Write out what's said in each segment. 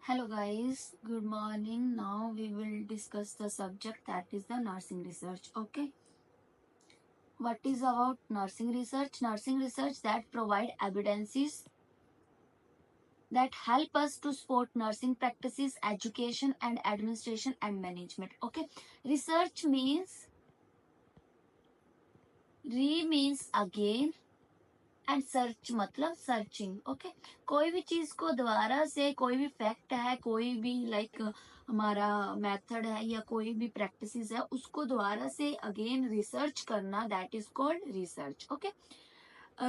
Hello guys, good morning. Now we will discuss the subject that is the nursing research. Okay, what is about nursing research? Nursing research that provide evidences that help us to support nursing practices, education and administration and management. Okay, research means means again and search मतलब searching okay कोई भी चीज को दोबारा से कोई भी fact है कोई भी हमारा मेथड है या कोई भी प्रैक्टिसेस है उसको दोबारा से अगेन रिसर्च करना that is called research okay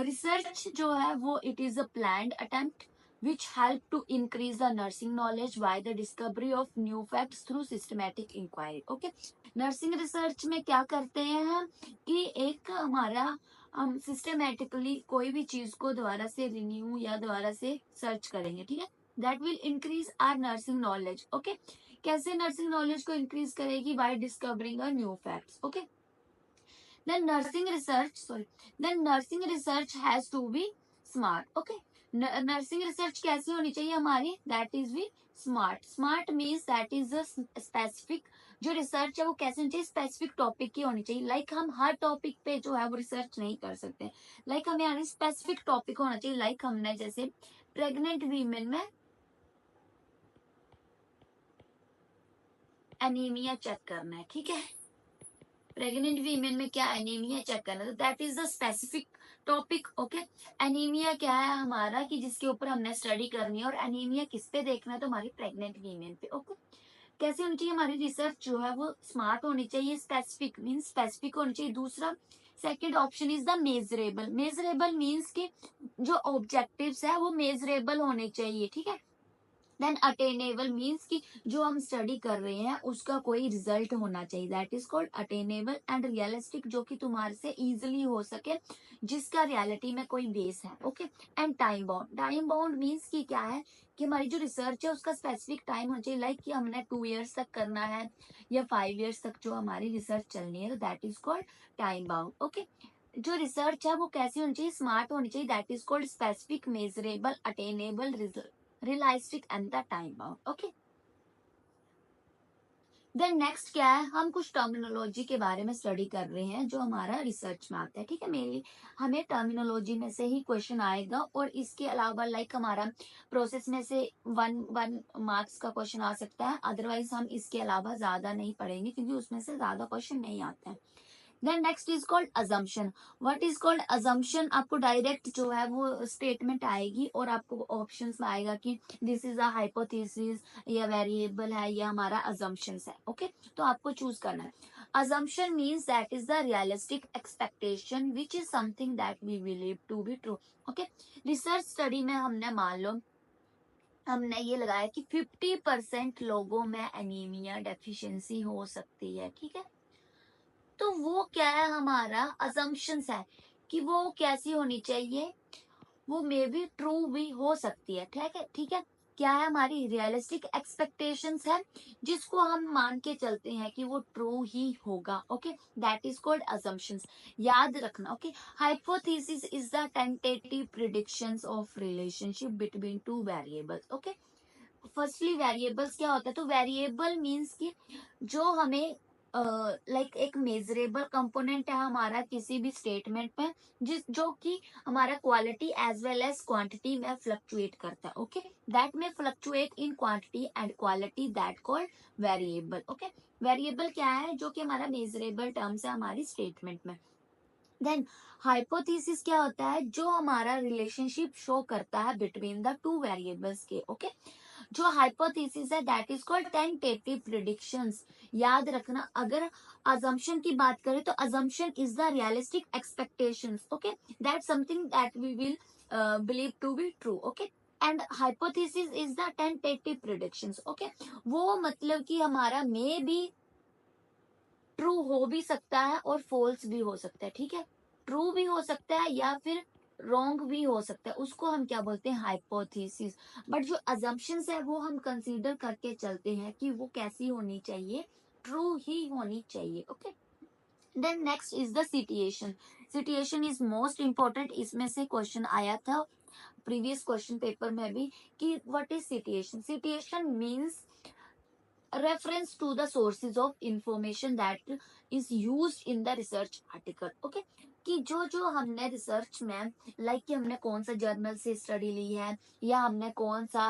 research जो है वो it is a planned attempt which help to increase the nursing knowledge by the discovery of new facts through systematic inquiry. Okay, nursing research में क्या करते हैं हम कि एक हमारा हम सिस्टमेटिकली कोई भी चीज को दोबारा से रिन्यू या दोबारा से सर्च करेंगे. ठीक है, that will increase our nursing knowledge. Okay, कैसे नर्सिंग नॉलेज को इंक्रीज करेगी? By discovering a new facts. Okay, then nursing research sorry then nursing research has to be smart. Okay, nursing research कैसी होनी चाहिए हमारी? दैट इज भी smart. Smart means that is a specific. जो research है वो कैसे होनी चाहिए? स्पेसिफिक टॉपिक की होनी चाहिए. हम हर टॉपिक पे जो है वो रिसर्च नहीं कर सकते. हमें यानी स्पेसिफिक टॉपिक होना चाहिए. हमने जैसे प्रेग्नेंट वीमेन में एनीमिया चेक करना है. ठीक है, प्रेग्नेंट वीमेन में क्या एनीमिया चेक करना है, तो that is the specific topic. Okay, anaemia क्या है हमारा कि जिसके ऊपर हमने स्टडी करनी है. और एनीमिया किस पे देखना है? तो हमारी प्रेग्नेंट वीमेन पे. ओके, कैसे होनी चाहिए हमारी रिसर्च जो है वो? स्मार्ट होनी चाहिए. स्पेसिफिक मीन्स स्पेसिफिक होनी चाहिए. दूसरा second option is the measurable. Measurable means कि जो ऑब्जेक्टिव्स है वो मेजरेबल होने चाहिए. ठीक है, देन अटेनेबल मीन्स कि जो हम स्टडी कर रहे हैं उसका कोई रिजल्ट होना चाहिए. That is called attainable. And realistic, जो कि तुम्हारे से इजीली हो सके, जिसका रियलिटी में कोई बेस है. Okay, and time bound. Time bound means कि क्या है कि हमारी जो रिसर्च है उसका स्पेसिफिक टाइम होना चाहिए. कि हमने 2 years तक करना है या 5 years तक जो हमारी रिसर्च चलनी है, तो that is called time bound. Okay, जो रिसर्च है वो कैसी होनी चाहिए? स्मार्ट होनी चाहिए. That is called specific, measurable, attainable, realistic and the time bound. Okay, then next क्या है? हम कुछ टर्मिनोलॉजी के बारे में स्टडी कर रहे हैं जो हमारा रिसर्च में आता है. ठीक है, मेनली हमें टर्मिनोलॉजी में से ही क्वेश्चन आएगा. और इसके अलावा हमारा प्रोसेस में से वन वन मार्क्स का क्वेश्चन आ सकता है. अदरवाइज हम इसके अलावा ज्यादा नहीं पढ़ेंगे क्योंकि उसमें से ज्यादा क्वेश्चन नहीं आते हैं. Then next is called assumption. What is called assumption? आपको डायरेक्ट जो है वो स्टेटमेंट आएगी और आपको ऑप्शंस में आएगा कि दिस इज अ हाइपोथेसिस, या वेरिएबल है, या हमारा अजम्पशंस है. ओके, तो आपको चूज करना है. Assumption means that is the realistic expectation which is something that we believe to be true. Okay, research study में हमने मान लो हमने ये लगाया कि 50% लोगों में एनीमिया डेफिशिएंसी हो सकती है. ठीक है, तो वो क्या है? हमारा अजम्पशंस है कि वो कैसी होनी चाहिए? वो मे बी ट्रू भी हो सकती है. ठीक है, ठीक है, क्या है? हमारी रियलिस्टिक एक्सपेक्टेशंस है जिसको हम मान के चलते हैं कि वो ट्रू ही होगा. Okay, that is called assumptions. याद रखना. Okay, hypothesis is the tentative predictions of relationship between two variables. Okay, firstly variables क्या होता है? तो वेरिएबल मीन्स कि जो हमें एक मेजरेबल कंपोनेंट है हमारा किसी भी स्टेटमेंट में, जो कि हमारा quality as well as quantity में फ्लक्चुएट करता है. Okay, that may fluctuate in quantity and quality, that called variable. Okay, variable क्या है? जो कि हमारा मेजरेबल टर्म्स है हमारी स्टेटमेंट में. देन हाइपोथेसिस क्या होता है? जो हमारा रिलेशनशिप शो करता है बिटवीन द टू वेरिएबल्स के. ओके, जो हाइपोथेसिस है that is called tentative predictions. याद रखना, अगर अजम्पशन की बात करें तो assumption is the realistic expectations. Okay, that something that we will believe to be true. Okay, and hypothesis is the tentative predictions. Okay, वो मतलब कि हमारा मे बी ट्रू हो भी सकता है और फॉल्स भी हो सकता है. ठीक है, ट्रू भी हो सकता है या फिर रॉन्ग भी हो सकता है. उसको हम क्या बोलते हैं? हाइपोथेसिस. बट जो अजम्पशंस है वो हम कंसीडर करके चलते हैं कि वो कैसी होनी चाहिए? ट्रू ही होनी चाहिए. Okay, then next is the situation. Situation is most important. इसमें से क्वेश्चन आया था प्रीवियस क्वेश्चन पेपर में भी कि what is citation. Citation means reference to the sources of information that is used in the research article. Okay, कि जो जो हमने रिसर्च में लाइक कि हमने कौन सा जर्नल से स्टडी ली है या हमने कौन सा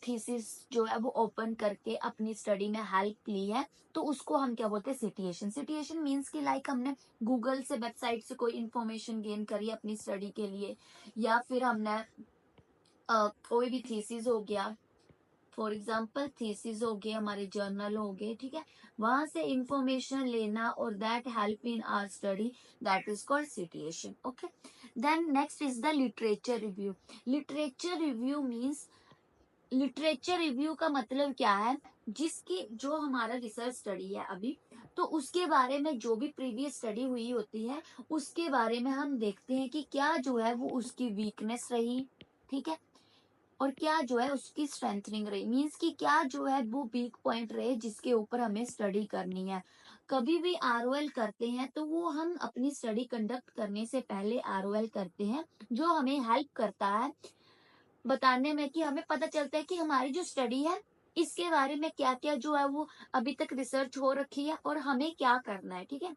थीसिस जो है वो ओपन करके अपनी स्टडी में हेल्प ली है, तो उसको हम क्या बोलते हैं, सिटिएशन. सिटिएशन मीन्स कि लाइक हमने गूगल से वेबसाइट से कोई इंफॉर्मेशन गेन करी अपनी स्टडी के लिए, या फिर हमने कोई भी थीसिस हो गया, फॉर एग्जाम्पल थीसिस हो गए, हमारे जर्नल हो गए, ठीक है, वहां से इंफॉर्मेशन लेना और that help in our study, that is called citation. Okay, then next is the literature review. Literature review means, literature review का मतलब क्या है, जिसकी जो हमारा रिसर्च स्टडी है अभी, तो उसके बारे में जो भी प्रीवियस स्टडी हुई होती है उसके बारे में हम देखते हैं कि क्या जो है वो उसकी वीकनेस रही, ठीक है, और क्या जो है उसकी स्ट्रेंथनिंग रही, मीन्स कि क्या जो है वो वीक पॉइंट रहे जिसके ऊपर हमें स्टडी करनी है. कभी भी आरओएल करते हैं तो वो हम अपनी स्टडी कंडक्ट करने से पहले आरओएल करते हैं, जो हमें हेल्प करता है बताने में कि हमें पता चलता है कि हमारी जो स्टडी है इसके बारे में क्या क्या जो है वो अभी तक रिसर्च हो रखी है और हमें क्या करना है, ठीक है.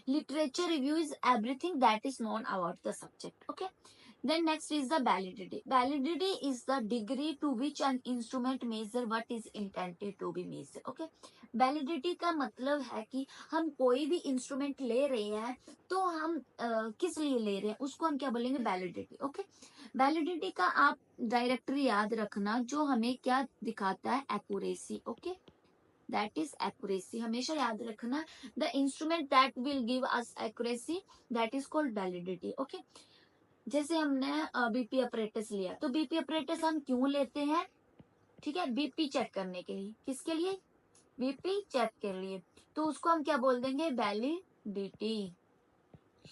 Literature review is everything that is known about the subject. Okay, then next is the validity. Validity is the degree to which an instrument measure what is intended to be measured. Okay, validity का मतलब है कि हम कोई भी instrument ले रहे हैं तो हम किस लिए ले रहे हैं उसको हम क्या बोलेंगे, वैलिडिटी. ओके, वैलिडिटी का आप डायरेक्टरी याद रखना जो हमें क्या दिखाता है, accuracy. Okay, that is accuracy, हमेशा याद रखना. The instrument that will give us accuracy, that is called validity. Okay, जैसे हमने बीपी अपरेटस लिया, तो बीपी अपरेटस हम क्यों लेते हैं, ठीक है, बीपी चेक करने के लिए. किसके लिए, बीपी चेक के लिए, तो उसको हम क्या बोल देंगे, वैलिडिटी.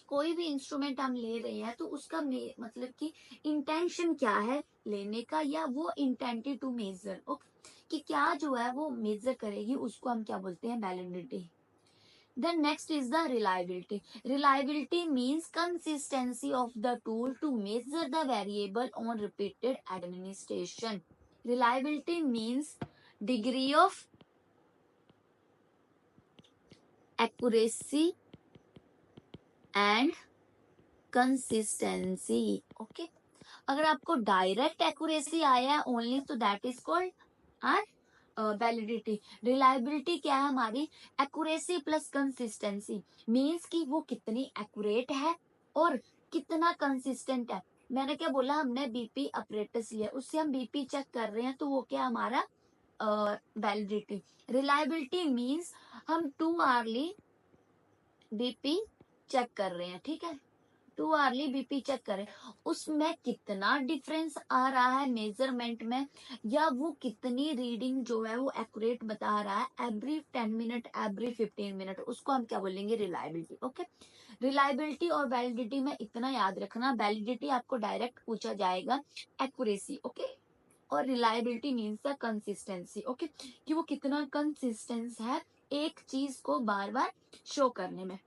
कोई भी इंस्ट्रूमेंट हम ले रहे हैं तो उसका मतलब कि इंटेंशन क्या है लेने का, या वो इंटेंटेड टू मेजर. ओके, कि क्या जो है वो मेजर करेगी, उसको हम क्या बोलते हैं, validity. Then next is the reliability. Reliability means consistency of the tool to measure the variable on repeated administration. Reliability means degree of accuracy and consistency. Okay. अगर आपको डायरेक्ट एक्यूरेसी आया है ओनली, तो that is called our validity. Reliability क्या है हमारी, accuracy plus consistency, means कि वो कितनी एक्यूरेट है और कितना कंसिस्टेंट है. मैंने क्या बोला, हमने बीपी अपरेटस लिया, उससे हम बीपी चेक कर रहे हैं, तो वो क्या हमारा वैलिडिटी. रिलायबिलिटी मीन्स हम 2 आवरली बीपी चेक कर रहे हैं, ठीक है, 2 आवरली बीपी चेक करें, उसमें कितना डिफरेंस आ रहा है मेजरमेंट में, या वो कितनी रीडिंग जो है वो एक्यूरेट बता रहा है एवरी 10 मिनट, एवरी 15 मिनट, उसको हम क्या बोलेंगे, रिलायबिलिटी. ओके, रिलायबिलिटी और वैलिडिटी में इतना याद रखना, वैलिडिटी आपको डायरेक्ट पूछा जाएगा, एक्यूरेसी. ओके, और reliability means the consistency. Okay, कि वो कितना कंसिस्टेंस है एक चीज को बार बार शो करने में.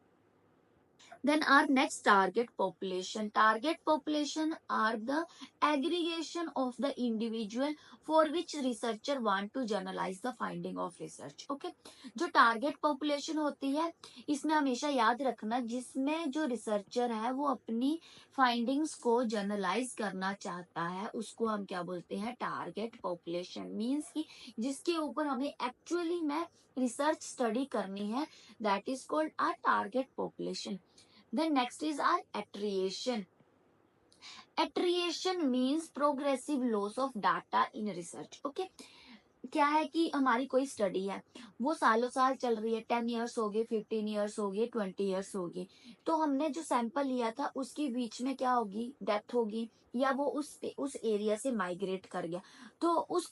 Then our next target population. Target population are the aggregation of the individual for which researcher want to generalize the finding of research. Okay, जो target population होती है इसमें हमेशा याद रखना, जिसमें जो रिसर्चर है वो अपनी फाइंडिंग्स को जनरलाइज करना चाहता है, उसको हम क्या बोलते हैं, टारगेट पॉपुलेशन. मीन्स कि जिसके ऊपर हमें एक्चुअली में रिसर्च स्टडी करनी है, that is called our target population. Then next is our attrition. Attrition means progressive loss of data in research. Okay, क्या है कि हमारी कोई स्टडी है, वो सालों साल चल रही है, 10 इयर्स हो गए, 15 इयर्स हो गए, 20 इयर्स हो गए, तो हमने जो सैंपल लिया था उसके बीच में क्या होगी, डेथ होगी, या वो उस एरिया से माइग्रेट कर गया, तो उस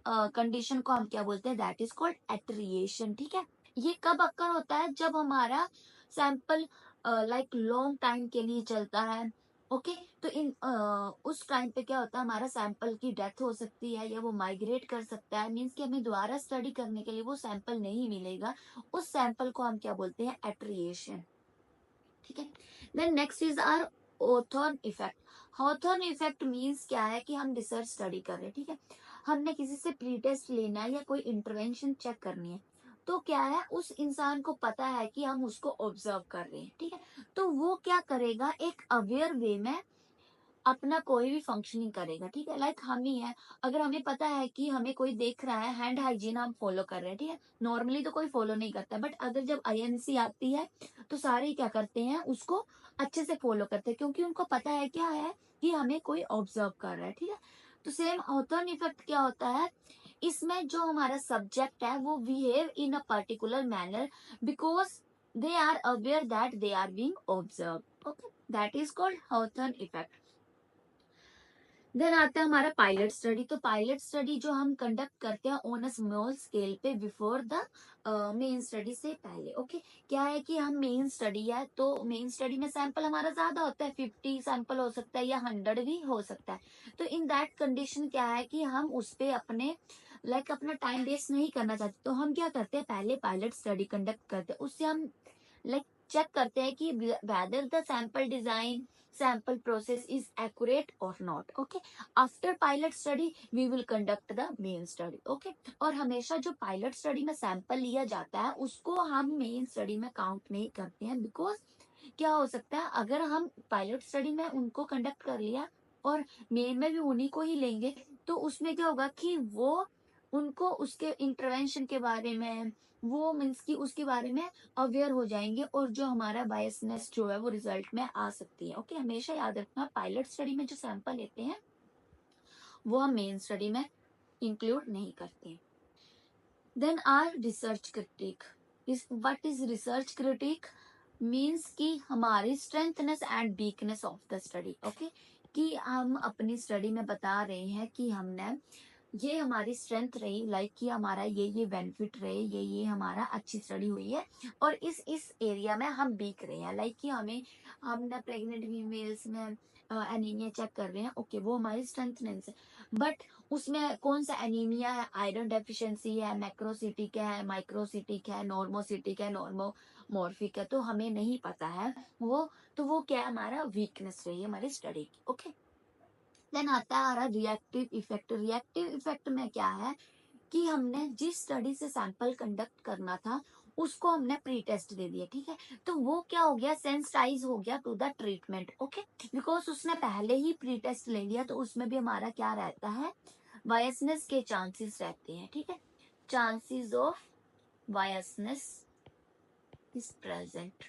कंडीशन को हम क्या बोलते हैं, दैट इज कॉल्ड एट्रिएशन. ठीक है, ये कब अक्कर होता है, जब हमारा सैंपल लाइक लॉन्ग टाइम के लिए चलता है. ओके, तो उस टाइम पे क्या होता है, हमारा सैंपल की डेथ हो सकती है या वो माइग्रेट कर सकता है, मीन्स कि हमें दोबारा स्टडी करने के लिए वो सैंपल नहीं मिलेगा, उस सैंपल को हम क्या बोलते हैं, एट्रिएशन. ठीक है, then next is our Hawthorne effect. Hawthorne effect means क्या है कि हम रिसर्च स्टडी कर रहे हैं, ठीक है, हमने किसी से प्री टेस्ट लेना है या कोई इंटरवेंशन चेक करनी है, तो क्या है उस इंसान को पता है कि हम उसको ऑब्जर्व कर रहे हैं, ठीक है, तो वो क्या करेगा, एक अवेयर वे में अपना कोई भी फंक्शनिंग करेगा, ठीक है, लाइक हम ही है, अगर हमें पता है कि हमें कोई देख रहा है, हैंड हाइजीन हम फॉलो कर रहे हैं, ठीक है, नॉर्मली तो कोई फॉलो नहीं करता, बट अगर जब आईएनसी आती है तो सारे ही क्या करते हैं, उसको अच्छे से फॉलो करते हैं, क्योंकि उनको पता है क्या है कि हमें कोई ऑब्जर्व कर रहा है, ठीक है। तो सेम हॉथॉर्न इफेक्ट क्या होता है, इसमें जो हमारा सब्जेक्ट है वो behave in a particular manner because they are aware that they are being observe, okay, that is called Hawthorne effect. Then आता है हमारा पायलट स्टडी। तो पायलट स्टडी जो हम कंडक्ट करते हैं ऑन अ स्मॉल स्केल पे बिफोर द मेन स्टडी से पहले, ओके, क्या है कि हम मेन स्टडी है, तो मेन स्टडी में सैंपल हमारा ज्यादा होता है, 50 सैंपल हो सकता है या 100 भी हो सकता है, तो इन दैट कंडीशन क्या है कि हम उस पे अपने अपना टाइम वेस्ट नहीं करना चाहते, तो हम क्या करते हैं, पहले पायलट स्टडी कंडक्ट करते हैं, उससे हम लाइक चेक करते हैं कि whether the sample design sample process is accurate or not, okay, after pilot study we will conduct the main study, okay, और हमेशा जो पायलट स्टडी में सैंपल लिया जाता है उसको हम मेन स्टडी में काउंट नहीं करते हैं, बिकॉज क्या हो सकता है, अगर हम पायलट स्टडी में उनको कंडक्ट कर लिया और मेन में भी उन्हीं को ही लेंगे, तो उसमें क्या होगा कि वो उनको उसके इंटरवेंशन के बारे में, वो मीन्स की उसके बारे में अवेयर हो जाएंगे, और जो हमारा बायसनेस जो है वो रिजल्ट में आ सकती है, ओके, हमेशा याद रखना पायलट स्टडी में जो सैंपल लेते हैं वो हम मेन स्टडी में इंक्लूड नहीं करते हैं। Then are research critique is, what is research critique, means कि हमारी strengthness and weakness of the study, okay, कि हम अपनी स्टडी में बता रहे हैं कि हमने ये हमारी स्ट्रेंथ रही, लाइक कि हमारा ये बेनिफिट रहे, ये हमारा अच्छी स्टडी हुई है, और इस एरिया में हम वीक रहे हैं, लाइक कि हमने प्रेग्नेंट फीमेल्स में एनीमिया चेक कर रहे हैं, ओके, वो हमारी स्ट्रेंथनेस है, बट उसमें कौन सा एनीमिया है, आयरन डेफिशिएंसी है, मैक्रोसिटिक है, माइक्रोसिटिक है, नॉर्मोसिटिक है, नॉर्मोमॉर्फिक है, तो हमें नहीं पता है वो, तो वो क्या है, हमारा वीकनेस रही है हमारी स्टडी की, ओके। देन आता है हमारा रिएक्टिव इफेक्ट। रिएक्टिव इफेक्ट में क्या है कि हमने जिस स्टडी से सैंपल कंडक्ट करना था उसको हमने प्री टेस्ट दे दिया, ठीक है, तो वो क्या हो गया, सेंसिटाइज हो गया to the treatment, okay, because उसने पहले ही प्री टेस्ट ले लिया, तो उसमें भी हमारा क्या रहता है, बायसनेस के चांसेस रहते हैं, ठीक है, chances of biasness is present,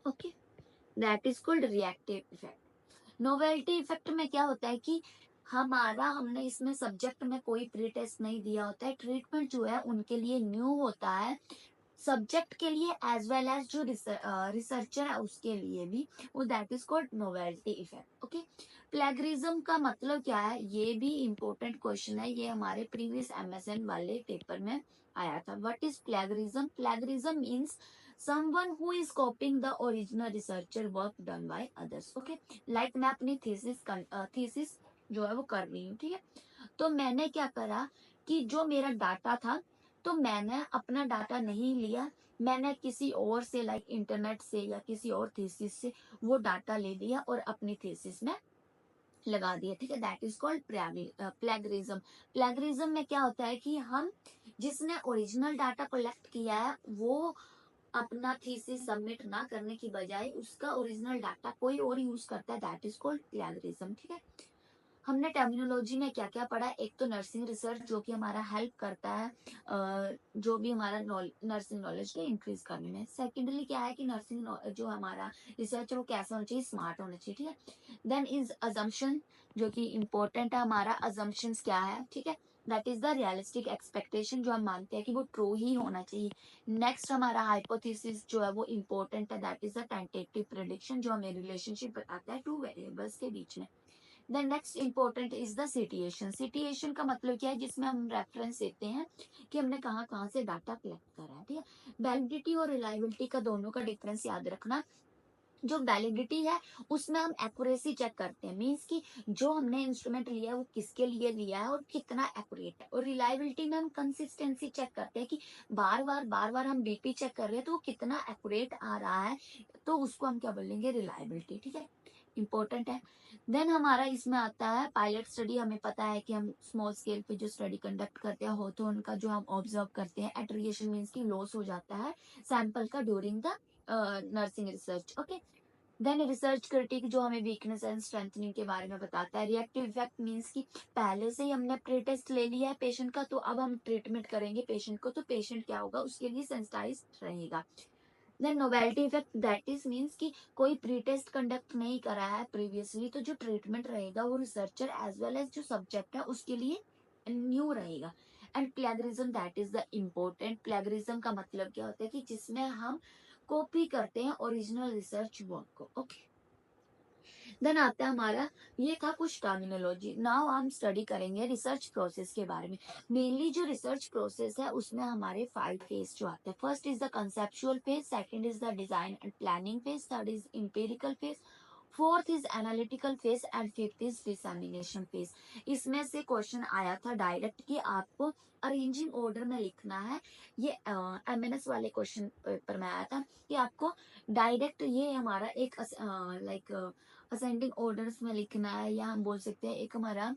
okay, that is called reactive effect. Novelty effect में क्या होता है कि हमने इसमें सब्जेक्ट में कोई प्री टेस्ट नहीं दिया होता है, ट्रीटमेंट जो है उनके लिए न्यू होता है, सब्जेक्ट के लिए एज वेल एज जो रिसर्चर है उसके लिए भी, वो that is called novelty effect, okay. Plagiarism का मतलब क्या है, ये भी इंपॉर्टेंट क्वेश्चन है, ये हमारे प्रीवियस एमएसएन वाले पेपर में आया था। What is plagiarism, plagiarism means someone who is copying the original researcher work done by others, okay, like मैं अपनी थीसिस जो है वो कर रही हूँ, ठीक है, तो मैंने क्या करा कि जो मेरा डाटा था, तो मैंने अपना डाटा नहीं लिया, मैंने किसी और से लाइक इंटरनेट से या किसी और थीसिस से वो डाटा ले लिया और अपनी थीसिस में लगा दिया, ठीक है, that is called plagiarism. Plagiarism में क्या होता है कि हम जिसने ओरिजिनल डाटा कलेक्ट किया है वो अपना थीसिस सबमिट ना करने की बजाय उसका ओरिजिनल डाटा कोई और यूज करता है, दैट इज कॉल्ड प्लेगरिज्म, ठीक है। हमने टर्मिनोलॉजी में क्या क्या पढ़ा, एक तो नर्सिंग रिसर्च जो कि हमारा हेल्प करता है जो भी हमारा नर्सिंग नॉलेज के इंक्रीज करने में। सेकेंडली क्या है कि नर्सिंग जो हमारा रिसर्च है वो कैसा होना चाहिए, स्मार्ट होना चाहिए, ठीक है। देन इज अजम्पशन जो कि इम्पोर्टेंट है, हमारा अजम्पशंस क्या है, ठीक है, that is the realistic expectation जो हम मानते हैं कि वो ट्रू ही होना चाहिए। नेक्स्ट हमारा हाइपोथेसिस जो है वो इम्पोर्टेंट है, that is the tentative prediction जो हमें रिलेशनशिप बताता है टू वेरिएबल्स के बीच में। Then next important is the citation. Citation का मतलब क्या है, जिसमें हम रेफरेंस देते हैं कि हमने कहाँ कहाँ से डाटा कलेक्ट करा है, ठीक है। वैलिडिटी और रिलायबिलिटी का दोनों का डिफरेंस याद रखना। जो वैलिडिटी है उसमें हम एक्यूरेसी चेक करते हैं, मीन्स कि जो हमने इंस्ट्रूमेंट लिया है वो किसके लिए लिया है और कितना एक्यूरेट है, और रिलायबिलिटी में हम कंसिस्टेंसी चेक करते हैं कि बार बार हम बीपी चेक कर रहे हैं तो वो कितना एक्यूरेट आ रहा है, तो उसको हम क्या बोलेंगे, रिलायबिलिटी, ठीक है। इम्पोर्टेंट है। देन हमारा इसमें आता है पायलट स्टडी। हमें पता है कि हम स्मॉल स्केल पे जो स्टडी कंडक्ट करते हैं हो तो उनका जो हम ऑब्जर्व करते हैं एट्रिएशन मीन्स की लॉस हो जाता है सैंपल का during the nursing research. Okay, then research critique जो हमें वीकनेस एंड स्ट्रेंथनिंग के बारे में बताता है। रिएक्टिव इफेक्ट मींस कि पहले से ही हमने प्री टेस्ट ले लिया है पेशेंट का, तो अब हम ट्रीटमेंट करेंगे पेशेंट को, तो पेशेंट क्या होगा उसके लिए सेंसिटाइज रहेगा। Then novelty effect that is means कि कोई प्री टेस्ट कंडक्ट नहीं करा है प्रीवियसली, तो जो ट्रीटमेंट रहेगा वो रिसर्चर एज वेल एज जो सब्जेक्ट है उसके लिए न्यू रहेगा। And plagiarism that is the important. Plagiarism का मतलब क्या होता है कि जिसमें हम कॉपी करते हैं ओरिजिनल रिसर्च वर्क को। ओके, देन आता है हमारा, ये था कुछ टर्मिनोलॉजी। नाउ हम स्टडी करेंगे रिसर्च प्रोसेस के बारे में। मेनली जो रिसर्च प्रोसेस है उसमें हमारे 5 फेज जो आते हैं। First is the conceptual phase, second is the design and planning phase, third is empirical phase, fourth is analytical phase and fifth is dissemination phase. इसमें से क्वेश्चन आया था डायरेक्ट कि आपको अरेंजिंग ऑर्डर में लिखना है। ये एमएनएस वाले क्वेश्चन पेपर में आया था कि आपको डायरेक्ट ये हमारा एक लाइक असेंडिंग ऑर्डर्स में लिखना है, या हम बोल सकते हैं एक हमारा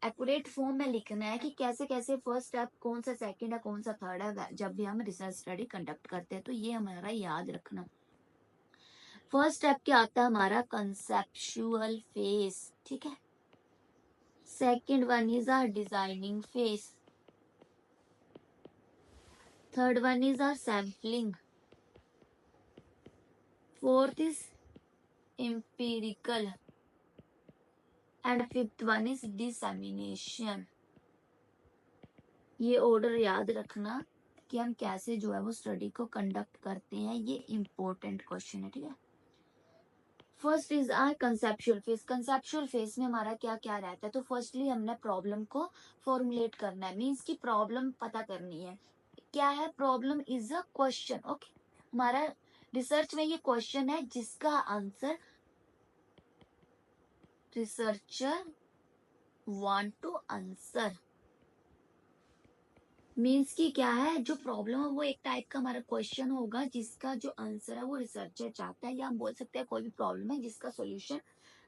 एक्यूरेट फॉर्म में लिखना है कि कैसे कैसे फर्स्ट स्टेप कौन सा, सेकंड है कौन सा, थर्ड है, जब भी हम रिसर्च स्टडी कंडक्ट करते हैं। तो ये हमारा याद रखना। फर्स्ट स्टेप क्या आता है हमारा कंसेप्चुअल फेज, ठीक है। Second one is our designing phase, third one is our sampling, fourth is empirical and fifth one is dissemination. ये ऑर्डर याद रखना कि हम कैसे जो है वो स्टडी को कंडक्ट करते हैं, ये इंपॉर्टेंट क्वेश्चन है, ठीक है। First is our conceptual phase. Conceptual phase में हमारा क्या क्या रहता है, तो फर्स्टली हमने प्रॉब्लम को फॉर्मुलेट करना है, मींस की प्रॉब्लम पता करनी है। क्या है problem? Is a question. Okay, हमारा रिसर्च में ये क्वेश्चन है जिसका answer researcher want to answer. Means की क्या है, जो प्रॉब्लम है वो एक टाइप का हमारा क्वेश्चन होगा जिसका जो आंसर है वो रिसर्चर चाहता है, या हम बोल सकते हैं कोई भी प्रॉब्लम है जिसका सॉल्यूशन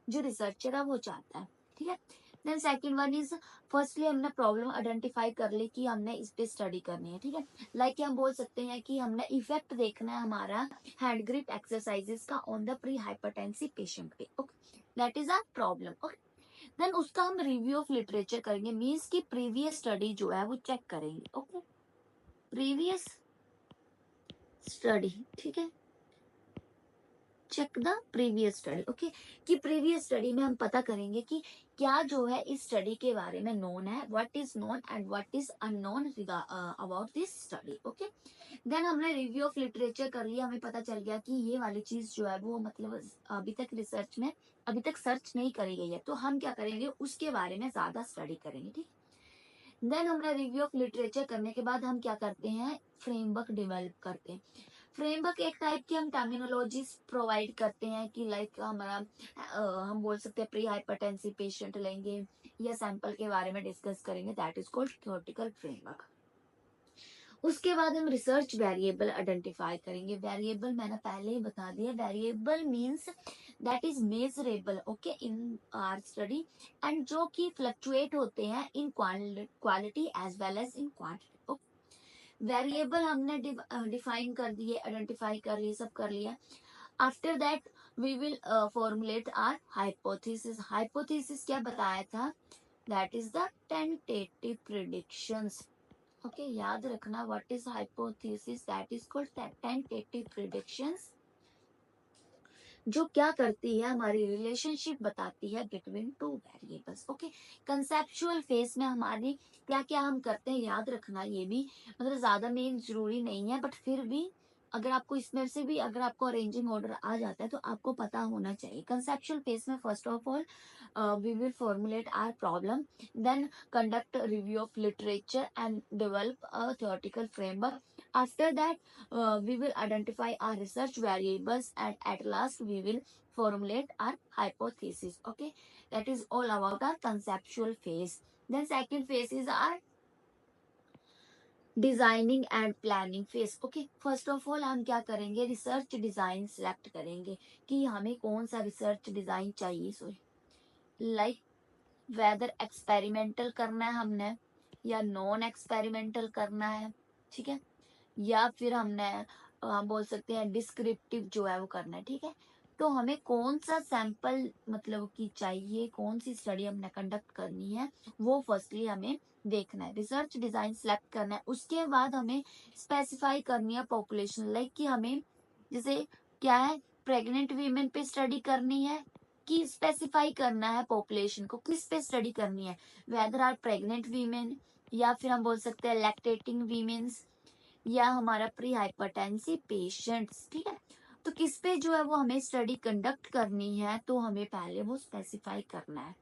जो रिसर्चर है वो चाहता है, ठीक है। Then second one is, firstly हमने प्रॉब्लम आइडेंटिफाई कर ली कि हमने इस पे स्टडी करनी है, ठीक है। लाइक हम बोल सकते हैं कि हमने इफेक्ट देखना है हमारा हैंड ग्रिप एक्सरसाइजेस का on the pre hypertensive patient पे। Okay, that is a problem. Okay, then उसका हम रिव्यू ऑफ लिटरेचर करेंगे, मीन्स की प्रीवियस स्टडी जो है वो चेक करेंगे। ओके, प्रीवियस स्टडी, ठीक है, check the previous study. Okay, कि प्रीवियस स्टडी में हम पता करेंगे कि क्या जो है इस स्टडी के बारे में नोन है, what is known and what is unknown about this study. Okay, then हमने रिव्यू ऑफ लिटरेचर कर लिया, हमें पता चल गया कि ये वाली चीज जो है वो मतलब अभी तक रिसर्च में अभी तक सर्च नहीं करी गई है, तो हम क्या करेंगे उसके बारे में ज्यादा स्टडी करेंगे, ठीक। देन हमने रिव्यू ऑफ लिटरेचर करने के बाद हम क्या करते हैं, फ्रेमवर्क डेवलप करते हैं। फ्रेमवर्क एक टाइप की हम टर्मिनोलॉजीज प्रोवाइड करते हैं कि लाइक हमारा हम बोल सकते हैं प्री हाइपरटेंसिव पेशेंट लेंगे या सैंपल के बारे में डिस्कस करेंगे, that is called theoretical framework. उसके बाद हम रिसर्च वेरिएबल आइडेंटिफाई करेंगे। वेरिएबल मैंने पहले ही बता दिया, variable means that is measurable, okay, in our study, and जो कि फ्लक्चुएट होते हैं in quality as well as in quantity. Variable हमने डिफाइन कर दिए, आइडेंटिफाई कर लिए, सब कर लिया। After that we will formulate our hypothesis. Hypothesis क्या बताया था, that is the tentative predictions. Okay, याद रखना what is hypothesis, that is called tentative predictions, जो क्या करती है हमारी रिलेशनशिप बताती है between two variables. Okay, conceptual phase में हमारी क्या क्या हम करते हैं याद रखना, ये भी मतलब ज्यादा मेन जरूरी नहीं है, बट फिर भी अगर आपको इसमें से भी अगर आपको अरेंजिंग ऑर्डर आ जाता है तो आपको पता होना चाहिए। कंसेप्चुअल फेज में first of all we will formulate our problem, then conduct a review of literature and develop a theoretical framework. After that, we will identify our research variables, and at last we will formulate our hypothesis. Okay, that is all about our conceptual phase. Then second phase is our designing and planning phase. Okay, first of all हम क्या करेंगे, research design select करेंगे कि हमें कौन सा research design चाहिए, sorry, like weather experimental करना है हमने या नॉन एक्सपेरिमेंटल करना है, ठीक है, या फिर हमने हम बोल सकते हैं डिस्क्रिप्टिव जो है वो करना है, ठीक है। तो हमें कौन सा सैंपल मतलब कि चाहिए, कौन सी स्टडी हमने कंडक्ट करनी है, वो फर्स्टली हमें देखना है, रिसर्च डिजाइन सेलेक्ट करना है। उसके बाद हमें स्पेसिफाई करनी है पॉपुलेशन, लाइक कि हमें जैसे क्या है, प्रेग्नेंट वीमेन पे स्टडी करनी है कि स्पेसिफाई करना है पॉपुलेशन को, किस पे स्टडी करनी है, वेदर आर प्रेग्नेंट वीमेन, या फिर हम बोल सकते हैं लैक्टेटिंग वीमेन्स, या हमारा प्री हाइपरटेंसिव पेशेंट्स, ठीक है। तो किस पे जो है वो हमें स्टडी कंडक्ट करनी है, तो हमें पहले वो स्पेसिफाई करना है।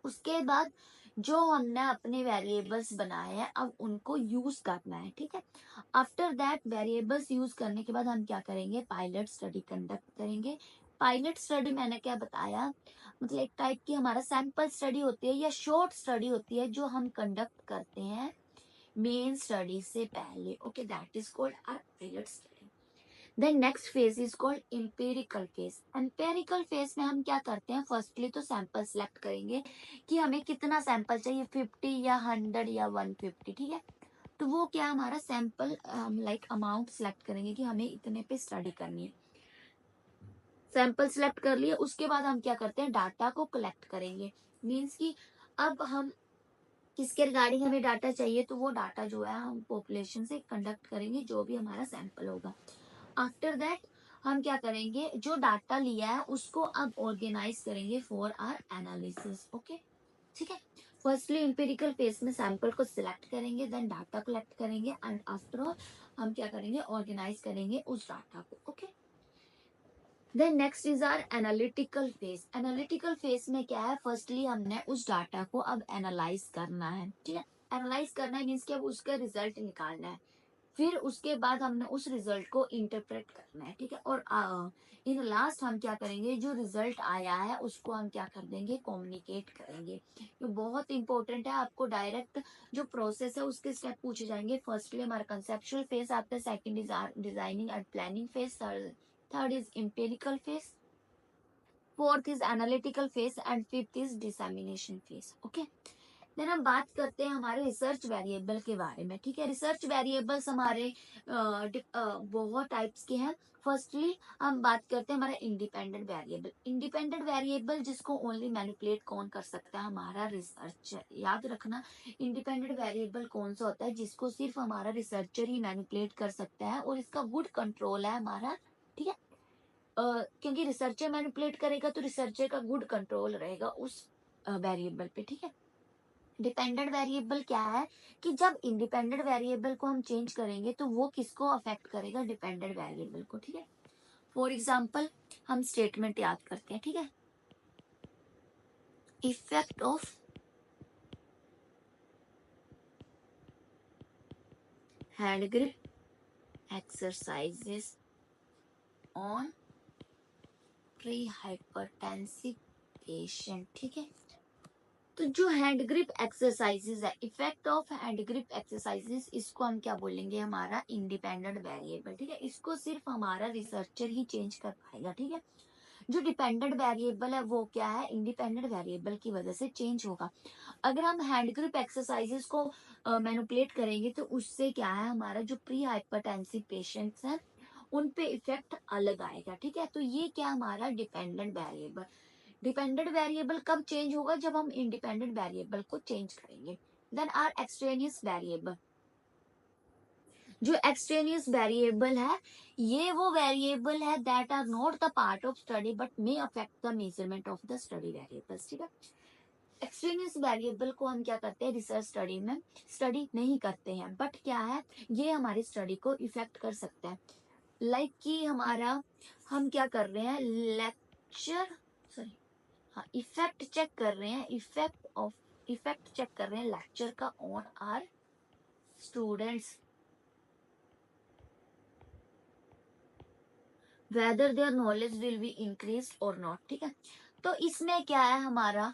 उसके बाद जो हमने अपने वेरिएबल्स बनाए हैं अब उनको यूज करना है, ठीक है। आफ्टर दैट वेरिएबल्स यूज करने के बाद हम क्या करेंगे, पायलट स्टडी कंडक्ट करेंगे। पायलट स्टडी मैंने क्या बताया, मतलब एक टाइप की हमारा सैंपल स्टडी होती है या शॉर्ट स्टडी होती है जो हम कंडक्ट करते हैं मेन स्टडी से पहले। Okay, that is called our pilot study. Then next phase is called empirical phase. Empirical phase में हम क्या करते हैं, फर्स्टली तो सैंपल सेलेक्ट करेंगे कि हमें कितना सैंपल चाहिए, 50 या 100 या 150, ठीक है। तो वो क्या हमारा सैंपल लाइक अमाउंट सेलेक्ट करेंगे कि हमें इतने पे स्टडी करनी है। सैंपल सेलेक्ट कर लिए, उसके बाद हम क्या करते हैं, डाटा को कलेक्ट करेंगे। मीन्स कि अब हम किसके रिगार्डिंग हमें डाटा चाहिए, तो वो डाटा जो है हम पॉपुलेशन से कंडक्ट करेंगे, जो भी हमारा सैंपल होगा। आफ्टर दैट हम क्या करेंगे, जो डाटा लिया है उसको अब ऑर्गेनाइज करेंगे फॉर आर एनालिसिस। ओके, ठीक है। फर्स्टली एम्पिरिकल फेज में सैंपल को सिलेक्ट करेंगे, देन डाटा कलेक्ट करेंगे, एंड आफ्टर ऑल हम क्या करेंगे, ऑर्गेनाइज करेंगे उस डाटा को। Okay, then next is our analytical phase. Analytical phase में क्या है, फर्स्टली हमने उस डाटा को अब एनालाइज करना है, ठीक है। एनालाइज करना है मीन्स कि अब उसका रिजल्ट निकालना है, फिर उसके बाद हमने उस रिजल्ट को इंटरप्रेट करना है, ठीक है। और इन लास्ट हम क्या करेंगे, जो रिजल्ट आया है उसको हम क्या कर देंगे, कम्युनिकेट करेंगे। ये बहुत इंपॉर्टेंट है, आपको डायरेक्ट जो प्रोसेस है उसके स्टेप पूछे जाएंगे। फर्स्टली हमारा कंसेप्चुअल फेज आता है, second is designing and planning phase, third is empirical phase, fourth is analytical phase, and fifth is dissemination phase. Okay, then हम बात करते हैं हमारे रिसर्च वेरिएबल के बारे में, ठीक है। रिसर्च वेरिएबल्स हमारे बहुत टाइप्स के हैं। फर्स्टली हम बात करते हैं हमारा इंडिपेंडेंट वेरिएबल। इंडिपेंडेंट वेरिएबल जिसको ओनली मैनिपुलेट कौन कर सकता है, हमारा रिसर्चर। याद रखना, इंडिपेंडेंट वेरिएबल कौन सा होता है, जिसको सिर्फ हमारा रिसर्चर ही मैनिपुलेट कर सकता है, और इसका गुड कंट्रोल है हमारा, ठीक है। क्योंकि रिसर्चर मैनिपुलेट करेगा तो रिसर्चर का गुड कंट्रोल रहेगा उस वेरिएबल पे, ठीक है। डिपेंडेंट वेरिएबल क्या है कि जब इंडिपेंडेंट वेरिएबल को हम चेंज करेंगे तो वो किसको अफेक्ट करेगा, डिपेंडेंट वेरिएबल को, ठीक है। फॉर एग्जांपल हम स्टेटमेंट याद करते हैं, ठीक है। Effect of hand grip exercises on pre hypertensive patient, ठीक है। तो जो हैंड ग्रिप एक्सरसाइजेस है, effect of hand grip exercises, इसको हम क्या बोलेंगे, हमारा इंडिपेंडेंट वेरिएबल, ठीक है। इसको सिर्फ हमारा रिसर्चर ही चेंज कर पाएगा, ठीक है। जो डिपेंडेंट वेरिएबल है वो क्या है, इंडिपेंडेंट वेरिएबल की वजह से चेंज होगा। अगर हम हैंड ग्रिप एक्सरसाइजेस को मैनिपुलेट करेंगे तो उससे क्या है, हमारा जो प्री हाइपरटेंसिव पेशेंट्स हैं उन पे इफेक्ट अलग आएगा, ठीक है। तो ये क्या हमारा डिपेंडेंट वेरिएबल। डिपेंडेंट वेरिएबल कब चेंज होगा, जब हम इंडिपेंडेंट वेरिएबल को चेंज करेंगे। Then our extraneous variable. जो एक्सट्रेनियस वेरिएबल है, ये वो वेरिएबल है that are not the part of study but may affect the measurement of the study variables, ठीक है। एक्सट्रेनियस वेरिएबल को हम क्या करते हैं, रिसर्च स्टडी में स्टडी नहीं करते हैं, बट क्या है, ये हमारी स्टडी को इफेक्ट कर सकता है। लाइक कि हमारा हम क्या कर रहे हैं, लेक्चर सॉरी हाँ इफेक्ट चेक कर रहे हैं, इफेक्ट चेक कर रहे हैं लेक्चर का on our students, whether their knowledge will be increase और नॉट, ठीक है। तो इसमें क्या है हमारा,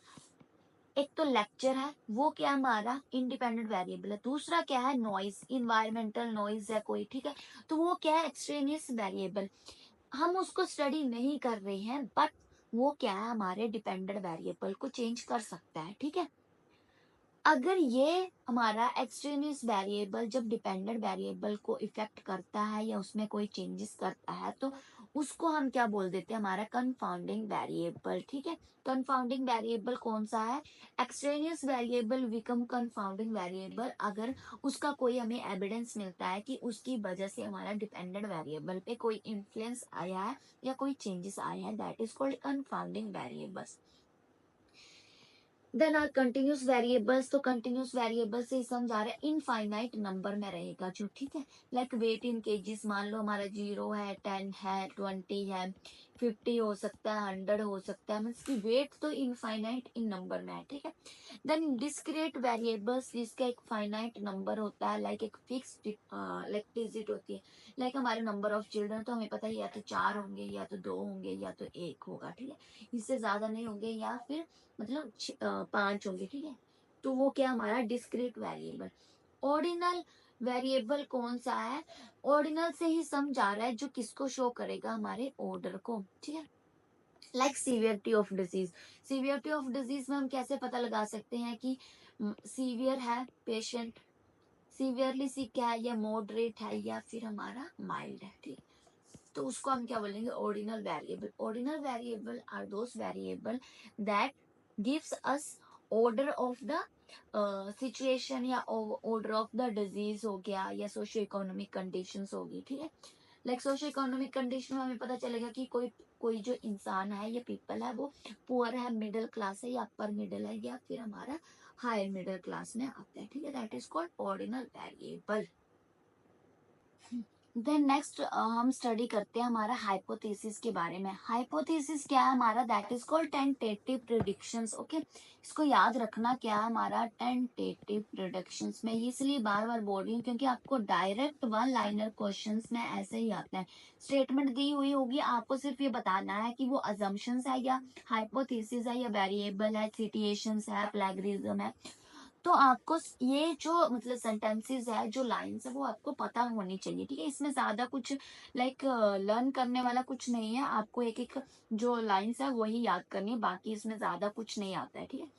एक तो लेक्चर है, वो क्या हमारा इंडिपेंडेंट वेरिएबल है। दूसरा क्या है, नॉइज, इन्वायरमेंटल नॉइज है कोई, ठीक है, तो वो क्या है, एक्सट्रेनियस वेरिएबल। हम उसको स्टडी नहीं कर रहे हैं, बट वो क्या है, हमारे डिपेंडेंट वेरिएबल को चेंज कर सकता है, ठीक है। अगर ये हमारा एक्सट्रेनियस वेरिएबल जब डिपेंडेंट वेरिएबल को इफेक्ट करता है या उसमें कोई चेंजेस करता है, तो उसको हम क्या बोल देते हैं, हमारा कंफाउंडिंग वेरिएबल, ठीक है। कंफाउंडिंग वेरिएबल कौन सा है, extraneous variable become confounding variable अगर उसका कोई हमें एविडेंस मिलता है कि उसकी वजह से हमारा डिपेंडेंट वेरिएबल पे कोई इन्फ्लुएंस आया है या कोई चेंजेस आए हैं, that is called confounding variables. Then our continuous variables, तो कंटिन्यूस वेरिएबल से समझा रहे हैं इनफाइनाइट नंबर में रहेगा जो, ठीक है। लाइक वेट इन केजीस, मान लो हमारा 0 है, 10 है, 20 है, 50 हो सकता है, 100 हो सकता है, मीन्स की वेट तो इनफाइनाइट इन नंबर में है, ठीक है। देन डिस्क्रीट वेरिएबल्स जिसका एक फाइनाइट नंबर होता है, लाइक एक फिक्स्ड लाइक डिजिट होती है। लाइक हमारे नंबर ऑफ चिल्ड्रन तो हमें पता है या तो 4 होंगे या तो 2 होंगे या तो 1 होगा, ठीक है। इससे ज्यादा नहीं होंगे या फिर मतलब 5 होंगे, ठीक है। तो वो क्या हमारा डिस्क्रीट वेरिएबल। ऑर्डिनल वेरिएबल कौन सा है, ऑर्डिनल से ही समझ आ रहा है जो किसको शो करेगा, हमारे ऑर्डर को, ठीक है। Like severity of disease, severity of disease में हम कैसे पता लगा सकते हैं कि सीवियर है पेशेंट, सीवियरली सिक है या मॉडरेट है या फिर हमारा माइल्ड है, ठीक है। तो उसको हम क्या बोलेंगे, ordinal variable. Ordinal variable are those variable that gives us order of the situation या ऑर्डर ऑफ द डिजीज हो गया या सोशियो इकोनॉमिक कंडीशंस होगी, ठीक है। लाइक सोशियो इकोनॉमिक कंडीशन में हमें पता चलेगा कि कोई कोई जो इंसान है या पीपल है वो पुअर है, मिडिल क्लास है या अपर मिडिल है या फिर हमारा हायर मिडिल क्लास में आता है, ठीक है। That is called ordinal variable. Then next हम स्टडी करते हैं हमारा हाइपोथेसिस के बारे में। हाइपोथेसिस क्या है हमारा, that is called tentative predictions, okay. इसको याद रखना, क्या है हमारा टेंटेटिव प्रिडिक्शंस। मैं ये इसलिए बार बार बोल रही हूँ क्योंकि आपको डायरेक्ट वन लाइनर क्वेश्चंस में ऐसे ही आते हैं। स्टेटमेंट दी हुई होगी, आपको सिर्फ ये बताना है कि वो अजम्पशंस है या हाइपोथेसिस है या वेरिएबल है, सिचुएशंस है, प्लेगरिज्म है। तो आपको ये जो मतलब सेंटेंसेस है, जो लाइंस है, वो आपको पता होनी चाहिए, ठीक है। इसमें ज्यादा कुछ लाइक लर्न करने वाला कुछ नहीं है, आपको एक एक जो लाइंस है वही याद करनी है, बाकी इसमें ज्यादा कुछ नहीं आता है, ठीक है।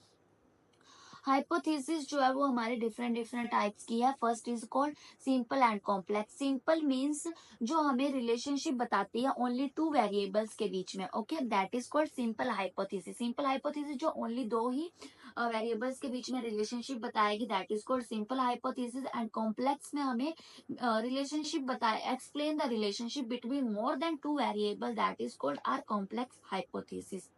हाइपोथेसिस जो है वो हमारे डिफरेंट डिफरेंट टाइप्स की है। First is called simple and complex. Simple means जो हमें रिलेशनशिप बताती है ओनली टू वेरिएबल्स के बीच में, okay, that is called simple hypothesis. Simple hypothesis जो ओनली दो ही वेरिएबल्स के बीच में रिलेशनशिप बताएगी, that is called simple hypothesis. And complex में हमें रिलेशनशिप बताए, explain the relationship between more than two variable, that is called our complex hypothesis.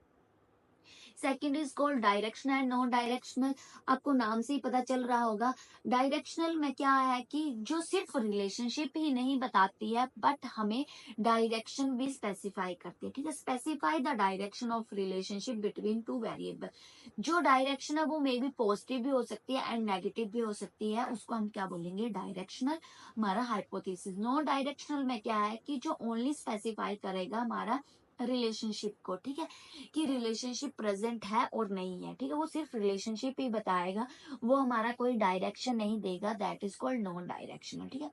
Second is called directional and non directional. आपको नाम से ही पता चल रहा होगा, डायरेक्शनल में क्या है कि जो सिर्फ रिलेशनशिप ही नहीं बताती है बट हमें डायरेक्शन भी स्पेसिफाई करती है, ठीक है। Specify the direction of relationship between two variable. जो डायरेक्शन है वो मे बी पॉजिटिव भी हो सकती है एंड नेगेटिव भी हो सकती है, उसको हम क्या बोलेंगे, डायरेक्शनल हमारा हाइपोथेसिस। नॉन डायरेक्शनल में क्या है कि जो ओनली स्पेसिफाई करेगा हमारा रिलेशनशिप को, ठीक है, कि रिलेशनशिप प्रेजेंट है और नहीं है, ठीक है, वो सिर्फ रिलेशनशिप ही बताएगा, वो हमारा कोई डायरेक्शन नहीं देगा, that is called non directional, ठीक है।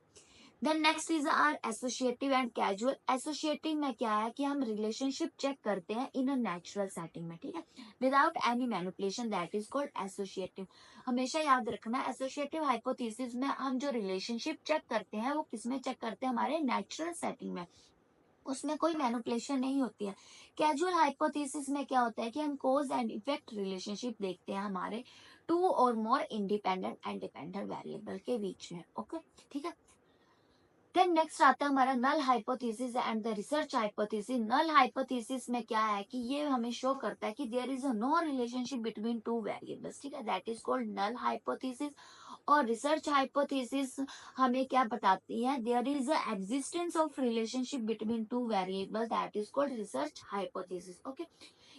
Then next is our associative and casual. Associative में क्या है कि हम रिलेशनशिप चेक करते हैं इन अ नेचुरल सेटिंग में, ठीक है, without any manipulation, that is called associative. हमेशा याद रखना, एसोसिएटिव हाइपोथेसिस में हम जो रिलेशनशिप चेक करते हैं वो किसमें चेक करते हैं, हमारे नेचुरल सेटिंग में, उसमें कोई मैनिपुलेशन नहीं होती है। कैजुअल हाइपोथेसिस में क्या होता है कि हम कोज एंड इफेक्ट रिलेशनशिप देखते हैं हमारे टू और more independent and dependent variable के बीच में, ओके, ठीक है। देन नेक्स्ट आता है हमारा null hypothesis and the research hypothesis. Null hypothesis में क्या है कि ये हमें शो करता है कि there is a no relationship between two variables, ठीक है, that is called null hypothesis. और रिसर्च हाइपोथेसिस हमें क्या बताती है, there is a existence of relationship between two variable, that is called research hypothesis, okay.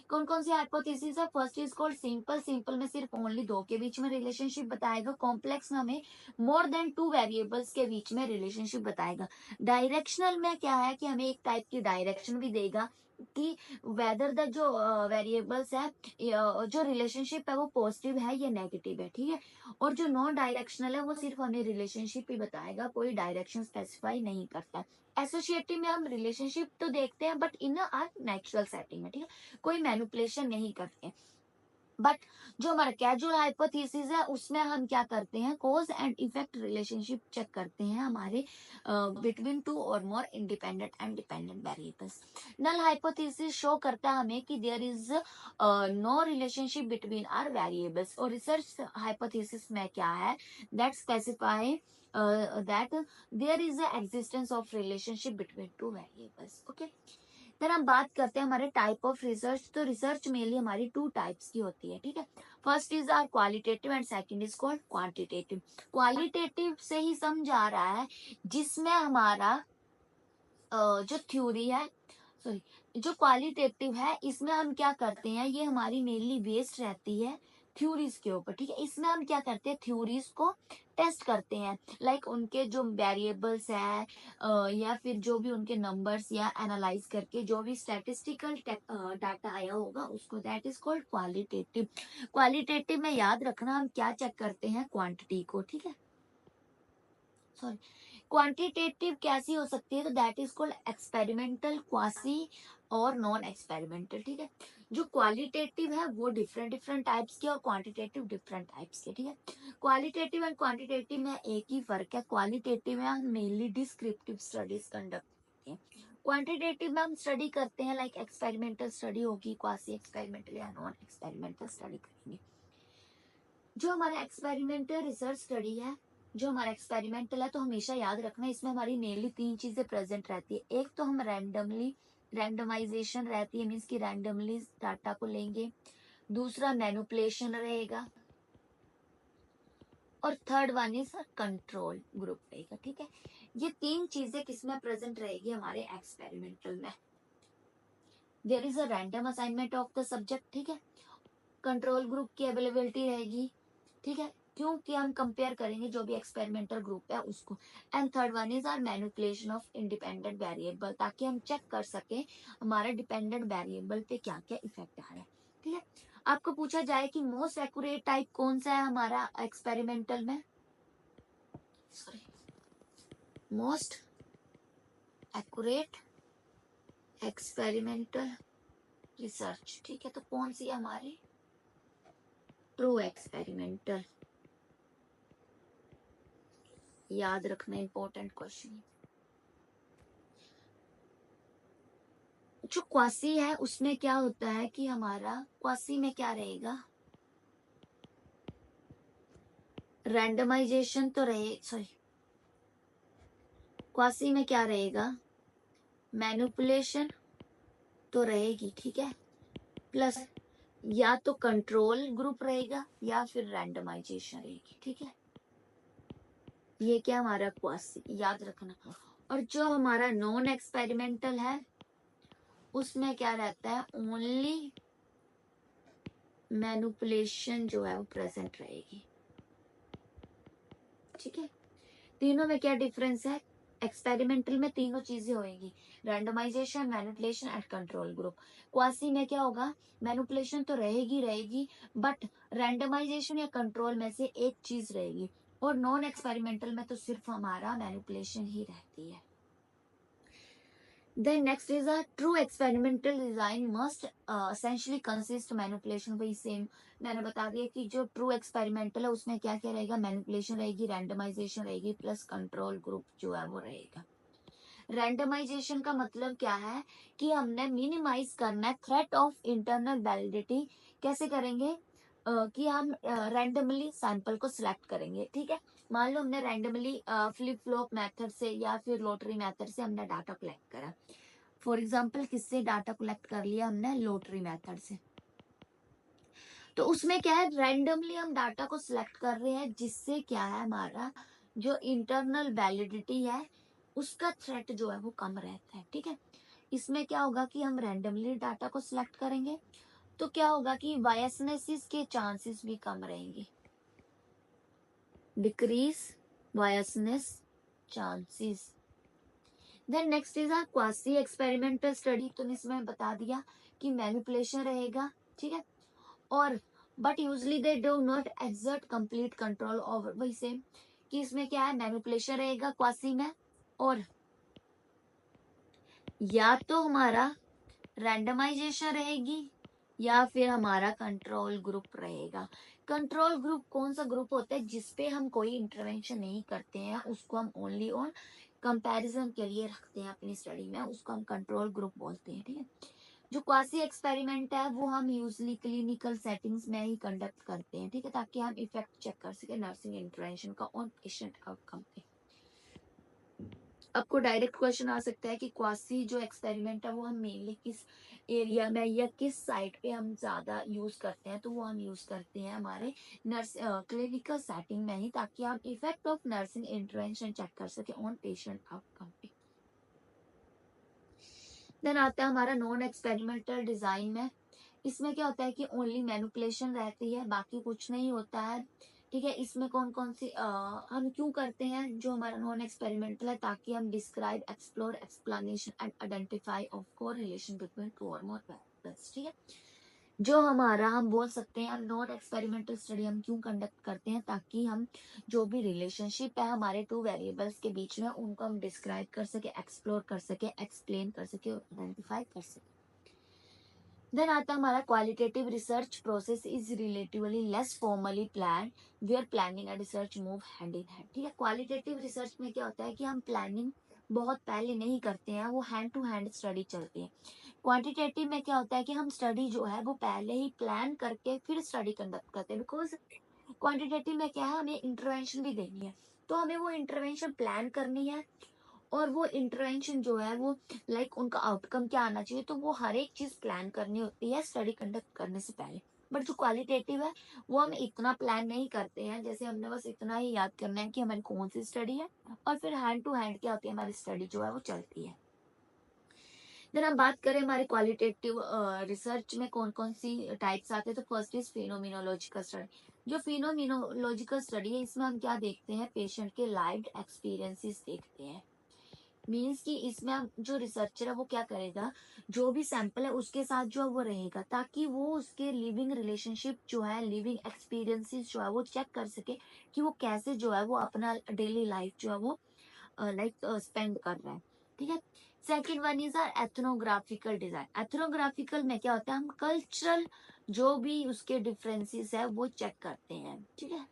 कौन कौन सी हाइपोथेसिस है, first is called simple. Simple में सिर्फ ओनली दो के बीच में रिलेशनशिप बताएगा। कॉम्प्लेक्स में हमें मोर देन टू वेरिएबल्स के बीच में रिलेशनशिप बताएगा। डायरेक्शनल में क्या है कि हमें एक टाइप की डायरेक्शन भी देगा, कि वेदर द जो वेरिएबल्स है जो रिलेशनशिप है वो पॉजिटिव है या नेगेटिव है, ठीक है। और जो नॉन डायरेक्शनल है वो सिर्फ हमें रिलेशनशिप ही बताएगा, कोई डायरेक्शन स्पेसिफाई नहीं करता। एसोसिएटिव में हम रिलेशनशिप तो देखते हैं but in are natural setting में, ठीक है, कोई मैनिपुलेशन नहीं करते। बट जो हमारा कैजुअल हाइपोथेसिस है उसमें हम क्या करते हैं, cause and effect relationship check करते हैं हमारे बिटवीन टू और more independent and dependent variables. Null hypothesis show करता है हमें कि there is no relationship between our variables. और रिसर्च हाइपोथेसिस में क्या है, that specify that there is the existence of relationship between two variables. Okay, फिर हम बात करते हैं हमारे टाइप ऑफ रिसर्च। तो रिसर्च मेनली हमारी टू टाइप्स की होती है, ठीक है। First is our qualitative and second is called quantitative. Qualitative से ही समझ आ रहा है जिसमें हमारा जो थ्योरी है, सॉरी, जो क्वालिटेटिव है इसमें हम क्या करते हैं, ये हमारी मेनली बेस्ड रहती है थ्योरीज के ऊपर, ठीक है। इसमें हम क्या करते हैं, थ्योरीज को टेस्ट करते हैं, लाइक उनके जो वेरिएबल्स है या फिर जो भी उनके नंबर्स या एनालाइज करके जो भी स्टैटिस्टिकल डाटा आया होगा उसको, that is called qualitative. Qualitative में याद रखना हम क्या चेक करते हैं, क्वांटिटी को, ठीक है। सॉरी, क्वांटिटेटिव कैसी हो सकती है, तो that is called experimental, quasi और नॉन एक्सपेरिमेंटल, ठीक है। जो क्वालिटेटिव है वो डिफरेंट डिफरेंट टाइप्स के और क्वांटिटेटिव डिफरेंट टाइप्स के, ठीक है। क्वालिटेटिव एंड क्वांटिटेटिव में एक ही फर्क है, क्वालिटेटिव में हम मेनली डिस्क्रिप्टिव स्टडीज कंडक्ट करते हैं, क्वांटिटेटिव में हम स्टडी करते हैं लाइक एक्सपेरिमेंटल स्टडी होगी, क्वासी एक्सपेरिमेंटल या नॉन एक्सपेरिमेंटल स्टडी करेंगे। जो हमारा एक्सपेरिमेंटल रिसर्च स्टडी है, जो हमारा एक्सपेरिमेंटल है, तो हमेशा याद रखना इसमें हमारी मेनली तीन चीजें प्रेजेंट रहती है। एक तो हम रैंडमाइजेशन रहती है, मीन्स कि रैंडमली डाटा को लेंगे। दूसरा मैनिपुलेशन रहेगा और third one is control group रहेगा, ठीक है। ये तीन चीजें किसमें प्रेजेंट रहेगी, हमारे एक्सपेरिमेंटल में। There is a random assignment of the subject, ठीक है। कंट्रोल ग्रुप की अवेलेबिलिटी रहेगी, ठीक है, क्योंकि हम कंपेयर करेंगे जो भी एक्सपेरिमेंटल ग्रुप है उसको। And third one is our manipulation of independent variable, ताकि हम चेक कर सके हमारे डिपेंडेंट वेरिएबल पे क्या क्या इफेक्ट आ रहा है, ठीक है। आपको पूछा जाए कि मोस्ट एक्यूरेट टाइप कौन सा है हमारा एक्सपेरिमेंटल में, sorry, most accurate experimental research, ठीक है, तो कौन सी है हमारी, ट्रू एक्सपेरिमेंटल। याद रखना, इंपॉर्टेंट क्वेश्चन। जो क्वासी है उसमें क्या होता है कि हमारा क्वासी में क्या रहेगा, रैंडमाइजेशन तो रहे, सॉरी, क्वासी में क्या रहेगा, मैनिपुलेशन तो रहेगी, ठीक है, प्लस या तो कंट्रोल ग्रुप रहेगा या फिर रैंडमाइजेशन रहेगी, ठीक है। ये क्या हमारा क्वासी, याद रखना। और जो हमारा नॉन एक्सपेरिमेंटल है उसमें क्या रहता है, ओनली मैनिपुलेशन जो है वो प्रेजेंट रहेगी, ठीक है। तीनों में क्या डिफरेंस है, एक्सपेरिमेंटल में तीनों चीजें होंगी, randomization, manipulation and control group. Quasi में क्या होगा, मैनिपुलेशन तो रहेगी रहेगी बट रैंडमाइजेशन या कंट्रोल में से एक चीज रहेगी। और नॉन एक्सपेरिमेंटल में तो सिर्फ हमारा मैनिपुलेशन ही रहती है। Then next is a true experimental design must essentially consist manipulation, वही सेम मैंने बता दिया कि जो ट्रू एक्सपेरिमेंटल है उसमें क्या क्या रहेगा, मैनिपुलेशन रहेगी, रैंडमाइजेशन रहेगी, प्लस कंट्रोल ग्रुप जो है वो रहेगा। रैंडमाइजेशन का मतलब क्या है कि हमने मिनिमाइज करना है थ्रेट ऑफ इंटरनल वैलिडिटी। कैसे करेंगे, कि हम रैंडमली सैंपल को सिलेक्ट करेंगे, ठीक है। मान लो हमने रैंडमली फ्लिप फ्लॉप मेथड से या फिर लॉटरी मेथड से हमने डाटा कलेक्ट करा। फॉर एग्जाम्पल किससे डाटा कलेक्ट कर लिया हमने, लॉटरी मेथड से। तो उसमें क्या है, रैंडमली हम डाटा को सिलेक्ट कर रहे हैं, जिससे क्या है हमारा जो इंटरनल वैलिडिटी है उसका थ्रेट जो है वो कम रहता है, ठीक है। इसमें क्या होगा कि हम रैंडमली डाटा को सिलेक्ट करेंगे तो क्या होगा कि बायसनेस के चांसेस भी कम रहेंगे, decrease biasness chances. Then next is our quasi experimental study, तो इसमें बता दिया कि मैनिपुलेशन रहेगा, ठीक है, और but usually they do not exert complete control over, वही सेम कि इसमें क्या है, मैनिपुलेशन रहेगा क्वासी में, और या तो हमारा रैंडमाइजेशन रहेगी या फिर हमारा कंट्रोल ग्रुप रहेगा। कंट्रोल ग्रुप कौन सा ग्रुप होता है, जिसपे हम कोई इंटरवेंशन नहीं करते हैं, उसको हम ओनली ऑन कंपैरिजन के लिए रखते हैं अपनी स्टडी में, उसको हम कंट्रोल ग्रुप बोलते हैं, ठीक है। जो क्वासी एक्सपेरिमेंट है वो हम यूजली क्लिनिकल सेटिंग्स में ही कंडक्ट करते हैं, ठीक है, ताकि हम इफेक्ट चेक कर सके नर्सिंग इंटरवेंशन का ऑन पेशेंट आउटकम पे। आपको डायरेक्ट क्वेश्चन आ सकता है कि क्वासी जो एक्सपेरिमेंट है वो हम मेनली किस एरिया में या किस साइट पे हम ज्यादा यूज करते हैं, तो वो हम यूज करते हैं हमारे नर्स क्लिनिकल सेटिंग में ही, ताकि हम effect of nursing intervention check कर सके ऑन पेशेंट आउटकम पे। देन आता है हमारा नॉन एक्सपेरिमेंटल डिजाइन में, इसमें क्या होता है कि ओनली मैनिपुलेशन रहती है, बाकी कुछ नहीं होता है, ठीक है। इसमें कौन कौन सी हम क्यों करते हैं जो हमारा नॉन एक्सपेरिमेंटल है, ताकि हम describe, explore, explanation and identify of correlation between two और मोर वेरिएबल्स, ठीक है। जो हमारा हम बोल सकते हैं नॉन एक्सपेरिमेंटल स्टडी हम क्यों कंडक्ट करते हैं, ताकि हम जो भी रिलेशनशिप है हमारे टू वेरिएबल्स के बीच में, उनको हम डिस्क्राइब कर सके, एक्सप्लोर कर सके, एक्सप्लेन कर सके और आइडेंटिफाई कर सके। देन आता है हमारा qualitative research process is relatively less formally plan, where planning and research move hand in hand, ठीक है। क्वालिटेटिव रिसर्च में क्या होता है कि हम प्लानिंग बहुत पहले नहीं करते हैं, वो हैंड टू हैंड स्टडी चलती है। क्वांटिटेटिव में क्या होता है कि हम स्टडी जो है वो पहले ही प्लान करके फिर स्टडी कंडक्ट करते हैं, बिकॉज क्वांटिटेटिव में क्या है, हमें इंटरवेंशन भी देनी है, तो हमें वो इंटरवेंशन प्लान करनी है, और वो इंटरवेंशन जो है वो उनका आउटकम क्या आना चाहिए, तो वो हर एक चीज प्लान करनी होती है स्टडी कंडक्ट करने से पहले। बट जो क्वालिटेटिव है वो हम इतना प्लान नहीं करते हैं, जैसे हमने बस इतना ही याद करना है कि हमारी कौन सी स्टडी है, और फिर हैंड टू हैंड क्या होती है हमारी स्टडी जो है वो चलती है। देन हम बात करें हमारे क्वालिटेटिव रिसर्च में कौन कौन सी टाइप्स आते हैं, तो फर्स्ट इज फिनोमिनोलॉजिकल स्टडी। जो फिनोमिनोलॉजिकल स्टडी है इसमें हम क्या देखते हैं, पेशेंट के लाइव एक्सपीरियंसेस देखते हैं। मीन्स कि इसमें हम जो रिसर्चर है वो क्या करेगा, जो भी सैंपल है उसके साथ जो है वो रहेगा, ताकि वो उसके लिविंग रिलेशनशिप जो है, लिविंग एक्सपीरियंसेस जो है वो चेक कर सके कि वो कैसे जो है वो अपना डेली लाइफ जो है वो स्पेंड कर रहा है, ठीक है। Second one is are ethnographical design. Ethnographical में क्या होता है, हम कल्चरल जो भी उसके डिफरेंसेस है वो चेक करते हैं, ठीक है।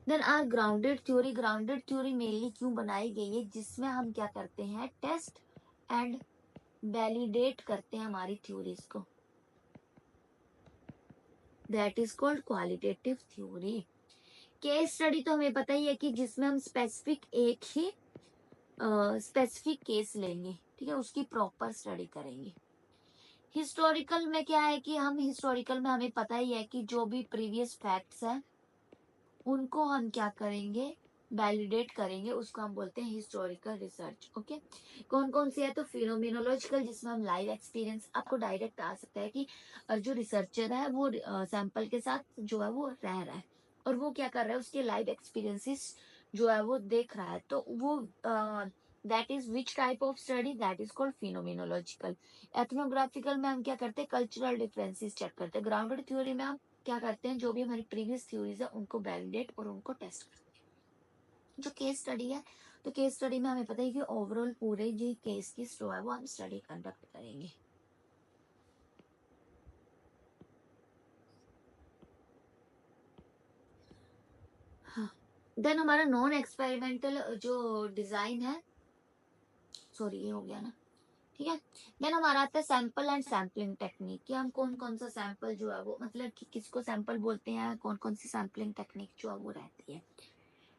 Then our grounded theory. Grounded theory mainly क्यों बनाई गई है, जिसमें हम क्या करते हैं, टेस्ट एंड वैलिडेट करते हैं हमारी थ्योरीज को, that is called qualitative theory. Case study तो हमें पता ही है कि जिसमें हम स्पेसिफिक एक ही स्पेसिफिक केस लेंगे, ठीक है, उसकी प्रॉपर स्टडी करेंगे। हिस्टोरिकल में क्या है कि हम हिस्टोरिकल में हमें पता ही है कि जो भी प्रीवियस फैक्ट्स हैं उनको हम क्या करेंगे, वैलिडेट करेंगे, उसको हम बोलते हैं हिस्टोरिकल रिसर्च, ओके। कौन कौन सी है, तो फिनोमिनोलॉजिकल जिसमें हम लाइव एक्सपीरियंस, आपको डायरेक्ट आ सकता है कि जो रिसर्चर है वो सैंपल के साथ जो है वो रह रहा है, और वो क्या कर रहा है, उसके लाइव एक्सपीरियंसेस जो है वो देख रहा है, तो वो that is which type of study, that is called phenomenological. Ethnographical में हम क्या करते हैं, कल्चरल डिफरेंसेस चेक करते हैं। ग्राउंडेड थ्योरी में हम क्या करते हैं, जो भी हमारी प्रीवियस थ्योरीज है उनको वैलिडेट और उनको टेस्ट करते हैं। जो केस स्टडी है, तो केस स्टडी में हमें पता है कि ओवरऑल पूरे जो केस की जो है वो हम स्टडी कंडक्ट करेंगे। हाँ, देन हमारा नॉन एक्सपेरिमेंटल जो डिजाइन है, सॉरी ये हो गया ना, ठीक है। देन हमारा आता है सैंपल एंड सैम्पलिंग टेक्निक, कि हम कौन कौन सा सैंपल जो है वो, मतलब कि किसको सैंपल बोलते हैं, कौन कौन सी सैम्पलिंग टेक्निक जो है वो रहती है।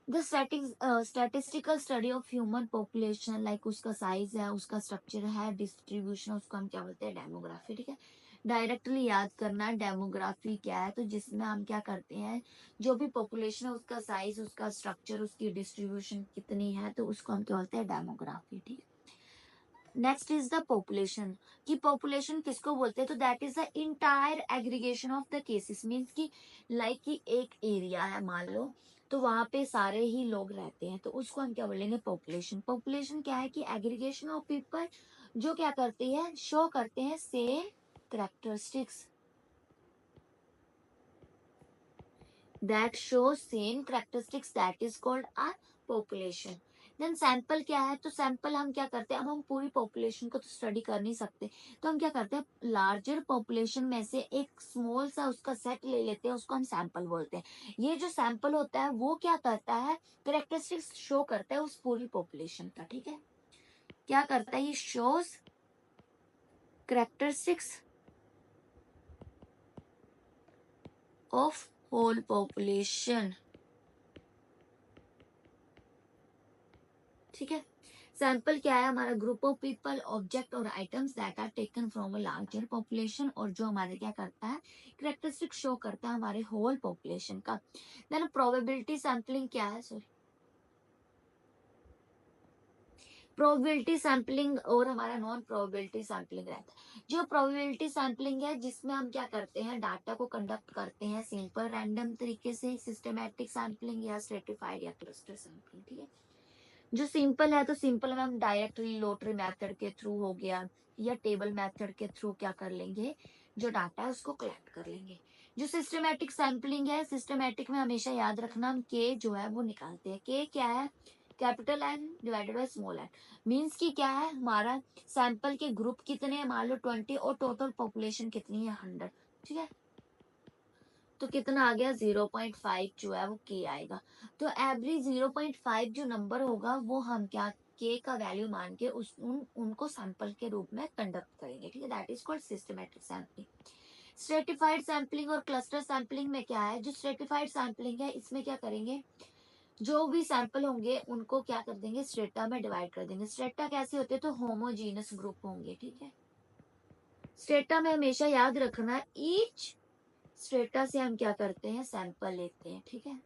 The statistical study of human population, like उसका साइज है, उसका स्ट्रक्चर है, डिस्ट्रीब्यूशन, उसको हम क्या बोलते हैं, डेमोग्राफी, ठीक है। डायरेक्टली याद करना डेमोग्राफी क्या है, तो जिसमें हम क्या करते हैं, जो भी पॉपुलेशन है उसका साइज, उसका स्ट्रक्चर, उसकी डिस्ट्रीब्यूशन कितनी है, तो उसको हम क्या बोलते हैं, डेमोग्राफी, ठीक है। नेक्स्ट इज द पॉपुलेशन, कि पॉपुलेशन किसको बोलते हैं, तो that is the entire aggregation of the cases, means की लाइक कि एक एरिया है, मान लो तो वहां पे सारे ही लोग रहते हैं, तो उसको हम क्या बोलेंगे, पॉपुलेशन। पॉपुलेशन क्या है कि एग्रीगेशन ऑफ पीपल जो क्या करती है, शो करते हैं same characteristics, that shows same characteristics, that is called a population. Then sample क्या है, तो सैंपल हम क्या करते हैं, अब हम पूरी पॉपुलेशन को तो स्टडी कर नहीं सकते, तो हम क्या करते हैं, लार्जर पॉपुलेशन में से एक स्मॉल सा उसका सेट ले लेते हैं, उसको हम सैंपल बोलते हैं। ये जो सैंपल होता है वो क्या करता है, करेक्टरिस्टिक्स शो करता है उस पूरी पॉपुलेशन का, ठीक है। क्या करता है, ये shows characteristics of whole population, ठीक है। सैंपल क्या है, हमारा ग्रुप ऑफ पीपल, ऑब्जेक्ट और items that are taken from a larger population, और जो हमारे क्या करता है, करेक्टरिस्टिक शो करता है हमारे होल पॉपुलेशन का। देन प्रोबेबिलिटी सैंपलिंग क्या है, सॉरी, प्रोबेबिलिटी सैंपलिंग और हमारा नॉन प्रोबेबिलिटी सैंपलिंग रहता है। जो प्रोबेबिलिटी सैंपलिंग है जिसमें हम क्या करते हैं, डाटा को कंडक्ट करते हैं सिंपल रैंडम तरीके से, सिस्टमैटिक सैंपलिंग या स्ट्रेटिफाइड या क्लस्टर सैंपलिंग, ठीक है। जो सिंपल है तो सिंपल में हम डायरेक्टली लॉटरी मेथड के थ्रू हो गया, या टेबल मेथड के थ्रू क्या कर लेंगे, जो डाटा है उसको कलेक्ट कर लेंगे। जो सिस्टमैटिक सैंपलिंग है, सिस्टमैटिक में हमेशा याद रखना, हम के जो है वो निकालते हैं। के क्या है, capital N divided by small N, means की क्या है, हमारा सैंपल के ग्रुप कितने हैं, मान लो 20, और टोटल पॉपुलेशन कितनी है, 100, ठीक है। तो कितना आ गया, 0.5 जो है वो के आएगा। तो एवरी 0.5 जो नंबर होगा वो हम क्या, के का वैल्यू मान के उनको सैंपल के रूप में कंडक्ट करेंगे, ठीक है। That is called systematic sampling. Stratified sampling और क्लस्टर सैंपलिंग में क्या है, जो स्ट्रेटिफाइड सैंपलिंग है इसमें क्या करेंगे, जो भी सैंपल होंगे उनको क्या कर देंगे, स्ट्रेटा में डिवाइड कर देंगे। स्ट्रेटा कैसे होते हैं, तो होमोजीनस ग्रुप होंगे, ठीक है। स्ट्रेटा में हमेशा याद रखना, ईच स्ट्रेटा से हम क्या करते हैं, सैंपल लेते हैं, ठीक है।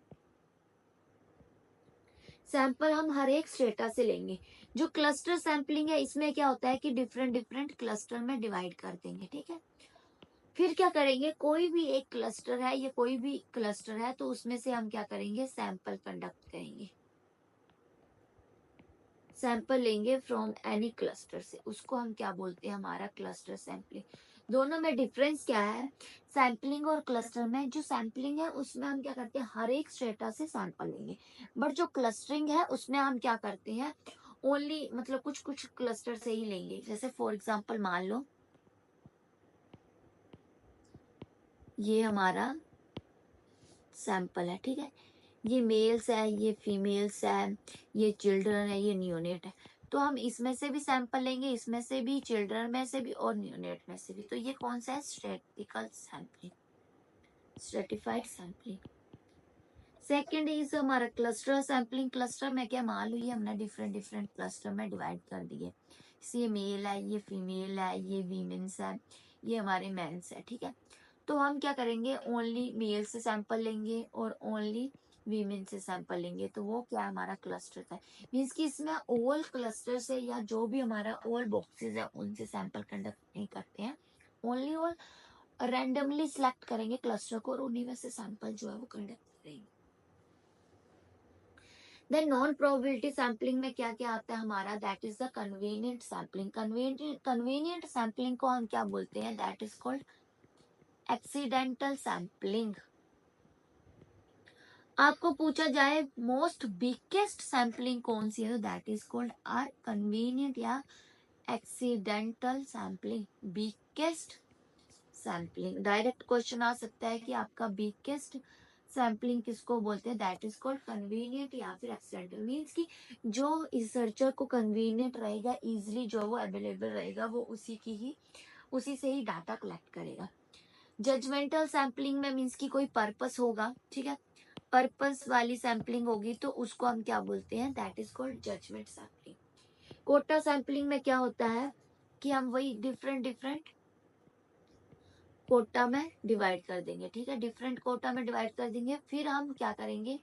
सैंपल हम हर एक स्ट्रेटा से लेंगे। जो क्लस्टर सैंपलिंग है इसमें क्या होता है कि डिफरेंट डिफरेंट क्लस्टर में डिवाइड कर देंगे, ठीक है। फिर क्या करेंगे, कोई भी एक क्लस्टर है, ये कोई भी क्लस्टर है, तो उसमें से हम क्या करेंगे, सैंपल कंडक्ट करेंगे, सैंपल लेंगे फ्रॉम एनी क्लस्टर से, उसको हम क्या बोलते हैं, हमारा क्लस्टर सैंपलिंग। दोनों में डिफरेंस क्या है, सैंपलिंग और क्लस्टर में, जो सैंपलिंग है उसमें हम क्या करते हैं, हर एक स्ट्रेटा से सैंपल लेंगे, बट जो क्लस्टरिंग है उसमें हम क्या करते हैं, ओनली मतलब कुछ कुछ क्लस्टर से ही लेंगे। जैसे फॉर एग्जांपल मान लो ये हमारा सैंपल है, ठीक है, ये मेल्स है, ये फीमेल्स है, ये चिल्ड्रन है, ये न्यूनेट है, तो हम इसमें से भी सैंपल लेंगे, इसमें से भी, चिल्ड्रन में से भी और न्यूनेट में से भी। तो ये कौन सा है, stratical sampling, stratified sampling. Second is हमारा क्लस्टर सैंपलिंग। क्लस्टर में क्या, मान लो ये हमने डिफरेंट डिफरेंट क्लस्टर में डिवाइड कर दिए, ये मेल है, ये फीमेल है, ये वीमेंस है, ये हमारे मेंस है, ठीक है। तो हम क्या करेंगे, ओनली मेल से सैंपल लेंगे और ओनली वीमेन से सैंपल लेंगे, तो वो क्या हमारा क्लस्टर है, मीन्स कि इसमें ऑल क्लस्टर से या जो भी हमारा ऑल बॉक्सेस है उनसे सैंपल कंडक्ट नहीं करते हैं, ओनली और रैंडमली सिलेक्ट करेंगे क्लस्टर को और उन्हीं में से सैंपल जो है वो कंडक्ट करेंगे। देन नॉन प्रोबेबिलिटी सैंपलिंग में क्या क्या आता है हमारा, that is the convenient sampling. Convenient sampling को हम क्या बोलते हैं, that is called accidental sampling. आपको पूछा जाए मोस्ट बिगेस्ट सैंपलिंग कौन सी है, तो that is called are convenient या accidental sampling. Biggest sampling, direct question आ सकता है कि आपका बिगेस्ट सैंपलिंग किसको बोलते हैं, दैट इज कॉल्ड कन्वीनियंट या फिर एक्सीडेंटल। मीन्स कि जो रिसर्चर को कन्वीनियंट रहेगा, इजिली जो वो अवेलेबल रहेगा, वो उसी से ही डाटा कलेक्ट करेगा। जजमेंटल सैंपलिंग में मीन्स की कोई पर्पस होगा, ठीक है, पर्पस वाली सैंपलिंग होगी तो उसको हम क्या बोलते हैं, that is called judgment sampling. Quota sampling में क्या होता है कि हम वही डिफरेंट डिफरेंट कोटा में डिवाइड कर देंगे, ठीक है, डिफरेंट कोटा में डिवाइड कर देंगे, फिर हम क्या करेंगे,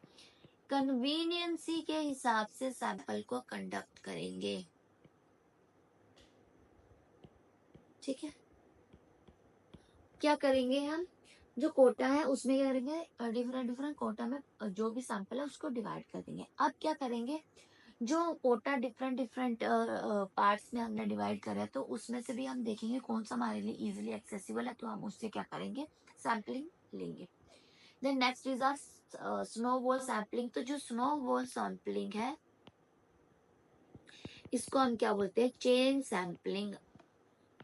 कन्वीनियंसी के हिसाब से सैंपल को कंडक्ट करेंगे, ठीक है। क्या करेंगे हम, जो कोटा है उसमें क्या करेंगे, डिफरेंट डिफरेंट कोटा में जो भी सैंपल है उसको डिवाइड कर देंगे। अब क्या करेंगे, जो कोटा डिफरेंट डिफरेंट पार्ट्स में हमने डिवाइड करा है तो उसमें से भी हम देखेंगे कौन सा हमारे लिए इजीली एक्सेसिबल है, तो हम उससे क्या करेंगे, सैम्पलिंग लेंगे। Then next is our snowball sampling. तो जो स्नो बॉल सैम्पलिंग है इसको हम क्या बोलते हैं, चेन सैम्पलिंग।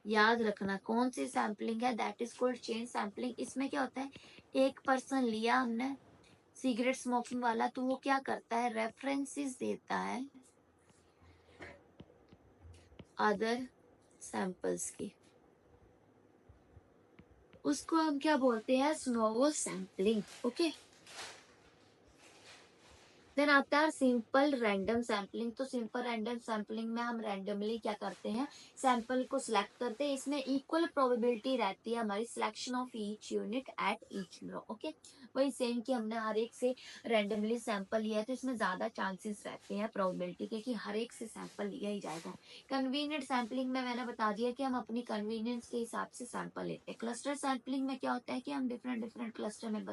याद रखना कौन सी सैम्पलिंग है, that is called chain sampling. इसमें क्या होता है, एक पर्सन लिया हमने सिगरेट स्मोकिंग वाला, तो वो क्या करता है, रेफरेंसेस देता है अदर सैंपल्स की, उसको हम क्या बोलते हैं, स्नोबॉल सैम्पलिंग। ओके, देन आता है सिंपल रैंडम सैम्पलिंग। तो सिंपल रैंडम सैम्पलिंग में हम रैंडमली क्या करते हैं, सैंपल को सिलेक्ट करते हैं। इसमें इक्वल प्रोबेबिलिटी रहती है हमारी selection of each unit at each row. Okay, वही सेम कि हमने हर एक से रैंडमली सैंपल लिया है तो इसमें ज्यादा चांसेस रहते हैं प्रोबेबिलिटी के कि हर एक से सैंपल लिया ही जाएगा। कन्वीनियंट सैम्पलिंग में मैंने बता दिया कि हम अपनी कन्वीनियंस के हिसाब से सैंपल लेते हैं। क्लस्टर सैम्पलिंग में क्या होता है कि हम डिफरेंट डिफरेंट क्लस्टर में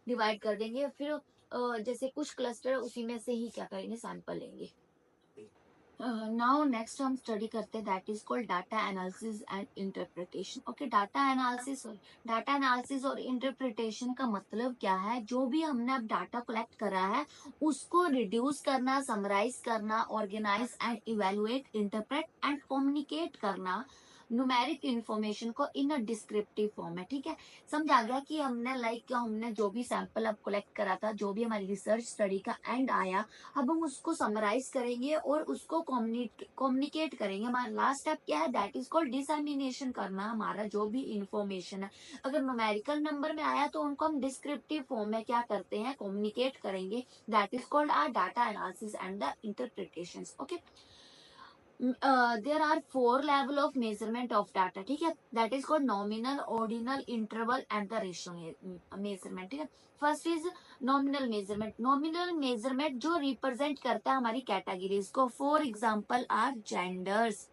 डिवाइड कर देंगे, फिर जैसे कुछ क्लस्टर उसी में से ही क्या करेंगे, सैंपल लेंगे। नाउ नेक्स्ट हम स्टडी करते हैं, that is called data analysis and interpretation. Okay, data analysis और इंटरप्रिटेशन का मतलब क्या है, जो भी हमने अब डाटा कलेक्ट करा है उसको रिड्यूस करना, समराइज करना, organize and evaluate, interpret and communicate करना न्यूमेरिक इंफॉर्मेशन को इन अ डिस्क्रिप्टिव फॉर्म है। ठीक है, समझ आ गया कि हमने हमने जो भी सैंपल अब कलेक्ट करा था, जो भी हमारी रिसर्च स्टडी का एंड आया, अब हम उसको समराइज करेंगे और उसको कम्युनिकेट करेंगे। हमारा लास्ट स्टेप क्या है, दैट इज कॉल्ड डिसएमिनेशन करना। हमारा जो भी इंफॉर्मेशन है अगर न्यूमेरिकल नंबर में आया तो उनको हम डिस्क्रिप्टिव फॉर्म में क्या करते हैं, कम्युनिकेट करेंगे। That is called our data analysis and the interpretation. Okay, there are 4 level of measurement of data. ठीक है, that is called nominal, ordinal, interval and the ratio measurement. ठीक है, first is nominal measurement. Nominal measurement जो represent करता है हमारी categories को। For example are genders,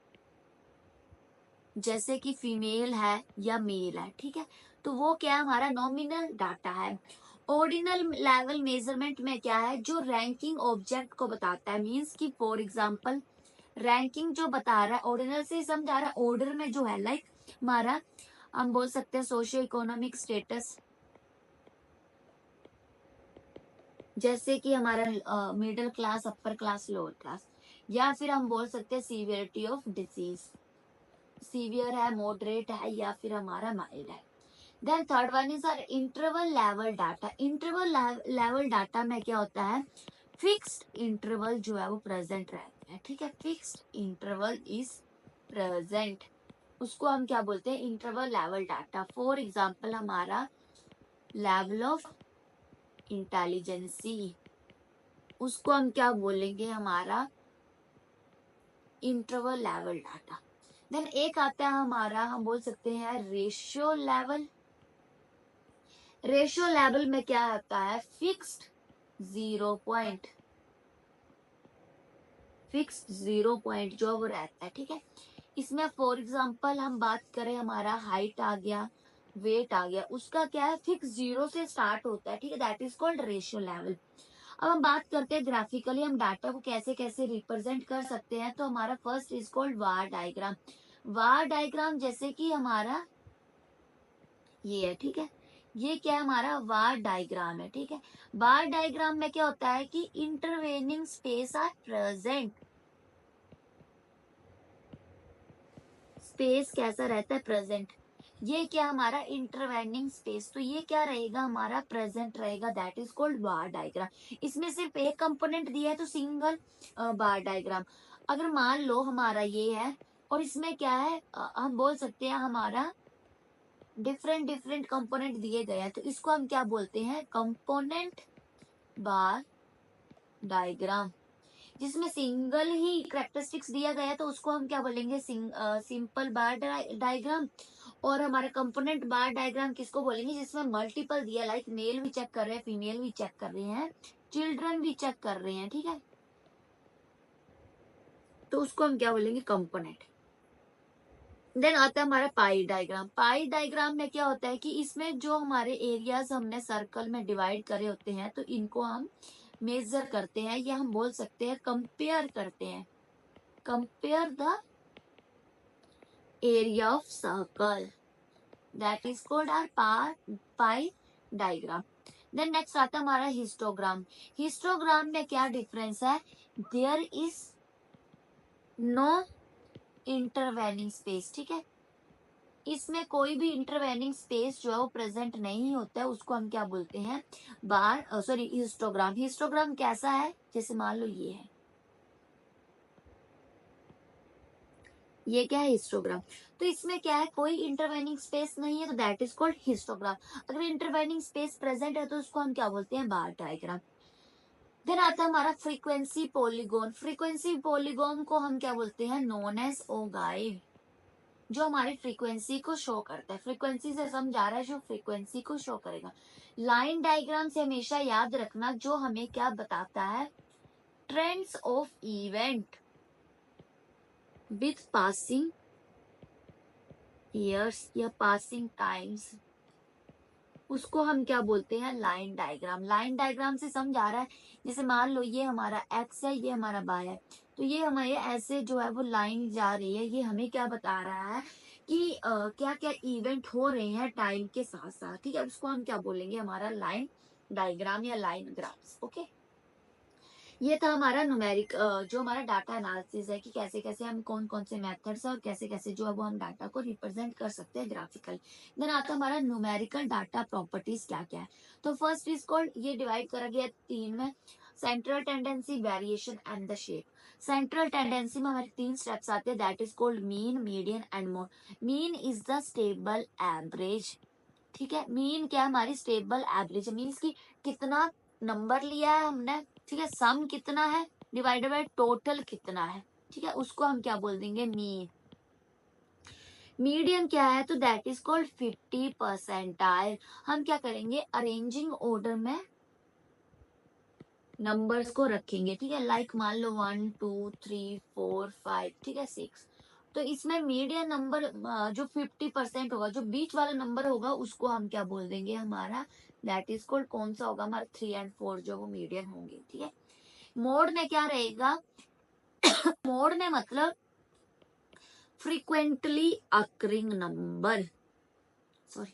जैसे कि फीमेल है या मेल है। ठीक है, तो वो क्या हमारा नॉमिनल डाटा है। ऑर्डिनल लेवल मेजरमेंट में क्या है, जो रैंकिंग ऑब्जेक्ट को बताता है, मींस कि फॉर एग्जांपल रैंकिंग जो बता रहा है, ऑर्डिनल से समझा रहा है, ऑर्डर में जो है लाइक हमारा हम बोल सकते हैं सोशियो इकोनॉमिक स्टेटस, जैसे कि हमारा middle class, upper class, lower class, या फिर हम बोल सकते हैं सीवियरिटी ऑफ डिजीज, सीवियर है, मॉडरेट है या फिर हमारा माइल्ड है। Then third one is our interval level data. Interval level data में क्या होता है, फिक्स्ड इंटरवल जो है वो प्रेजेंट रहता है। ठीक है, फिक्स्ड इंटरवल इज प्रेजेंट, उसको हम क्या बोलते हैं, interval level data. For example हमारा लेवल ऑफ इंटेलिजेंसी, उसको हम क्या बोलेंगे, हमारा इंटरवल लेवल डाटा। देन एक आता है हमारा, हम बोल सकते हैं रेशियो लेवल। रेशियो लेवल में क्या आता है, फिक्स्ड 0 पॉइंट, फिक्स्ड 0 पॉइंट जो वो रहता है। ठीक है, इसमें फॉर एग्जांपल हम बात करें, हमारा हाइट आ गया, वेट आ गया, उसका क्या है, फिक्स 0 से स्टार्ट होता है। ठीक है, that is called ratio level. अब हम बात करते हैं ग्राफिकली हम डाटा को कैसे कैसे रिप्रेजेंट कर सकते हैं। तो हमारा first is called war diagram. War diagram जैसे कि हमारा ये है। ठीक है, ये क्या है, हमारा वार डायग्राम है। ठीक है, वार डायग्राम में क्या होता है कि intervening space are present, space कैसा रहता है, प्रेजेंट। ये क्या हमारा इंटरवेनिंग स्पेस, तो ये क्या रहेगा, हमारा प्रेजेंट रहेगा, that is called bar diagram. इसमें सिर्फ एक कंपोनेंट दिया है तो सिंगल बार डायग्राम। अगर मान लो हमारा ये है और इसमें क्या है, हम बोल सकते हैं हमारा डिफरेंट डिफरेंट कंपोनेंट दिए गए हैं, तो इसको हम क्या बोलते हैं, कंपोनेंट बार डायग्राम। जिसमें सिंगल ही करेक्टरिस्टिक्स दिया गया है तो उसको हम क्या बोलेंगे, सिंपल बार डायग्राम। और हमारा कंपोनेंट बार डायग्राम किसको बोलेंगे, जिसमें मल्टीपल दिया, लाइक मेल भी चेक कर रहे हैं, फीमेल भी चेक कर रहे हैं, चिल्ड्रन भी चेक कर रहे हैं। ठीक है, तो उसको हम क्या बोलेंगे, कंपोनेंट। देन आता है हमारा पाई डायग्राम। पाई डायग्राम में क्या होता है कि इसमें जो हमारे एरियाज हमने सर्कल में डिवाइड करे होते हैं तो इनको हम मेजर करते हैं या हम बोल सकते हैं कंपेयर करते हैं। Compare the area of circle, that is called our pie diagram. Then next आता है हमारा हिस्टोग्राम। हिस्टोग्राम में क्या डिफरेंस है? There is no intervening space, ठीक है, इसमें कोई भी इंटरवेनिंग स्पेस जो है वो प्रेजेंट नहीं होता है, उसको हम क्या बोलते हैं? बार सॉरी हिस्टोग्राम। हिस्टोग्राम कैसा है? जैसे मान लो ये क्या है? हिस्टोग्राम। तो इसमें क्या है? कोई इंटरवेनिंग स्पेस नहीं है तो दैट इज कॉल्ड हिस्टोग्राम। अगर इंटरवेनिंग स्पेस प्रेजेंट है तो उसको हम क्या बोलते हैं? बार डायग्राम। देन आता है हमारा फ्रीक्वेंसी पॉलीगॉन। फ्रीक्वेंसी पॉलीगॉन को हम क्या बोलते हैं? नोन एज ओगाइव, जो हमारी फ्रीक्वेंसी को शो करता है। फ्रीक्वेंसी से समझा रहा है जो फ्रीक्वेंसी को शो करेगा। लाइन डायग्राम से हमेशा याद रखना जो हमें क्या बताता है? Trends of event with passing years या पासिंग टाइम्स, उसको हम क्या बोलते हैं? Line diagram. लाइन डायग्राम से समझ आ रहा है, जैसे मान लो ये हमारा एक्स है, ये हमारा वाई है, तो ये हमारे ऐसे जो है वो लाइन जा रही है, ये हमें क्या बता रहा है कि क्या क्या इवेंट हो रहे हैं टाइम के साथ साथ, ठीक है, उसको हम क्या बोलेंगे? हमारा लाइन डायग्राम या लाइन ग्राफ्स। ओके, ये था हमारा न्यूमेरिक जो हमारा डाटा एनालिसिस है कि कैसे कैसे हम कौन कौन से मेथड्स है और कैसे कैसे जो है वो हम डाटा को रिप्रेजेंट कर सकते हैं ग्राफिकल। देन आता है हमारा न्यूमेरिकल डाटा प्रॉपर्टीज क्या क्या है। तो फर्स्ट इज कॉल्ड, ये डिवाइड करा गया 3 में, central tendency, variation and the shape. Central tendency में हमारे 3 स्टेप्स आते हैं, that is called mean, median and mode. Mean is the stable average, ठीक है, मीन क्या है? हमारी स्टेबल एवरेज मीन्स कि कितना नंबर लिया है हमने, ठीक है, सम कितना है डिवाइडेड बाय टोटल कितना है, ठीक है, उसको हम क्या बोल देंगे? मीन। मीडियन क्या है? तो दैट इज कॉल्ड 50%। हम क्या करेंगे? अरेंजिंग ऑर्डर में नंबर्स को रखेंगे, ठीक है, लाइक मान लो 1 2 3 4 5, ठीक है, 6। तो इसमें मीडियन नंबर जो 50% होगा, जो बीच वाला नंबर होगा, उसको हम क्या बोल देंगे? हमारा दैट इज कॉल्ड कौन सा होगा? हमारा 3 और 4 जो वो मीडियन होंगे, ठीक है। मोड में क्या रहेगा? मोड में मतलब frequently occurring number, sorry,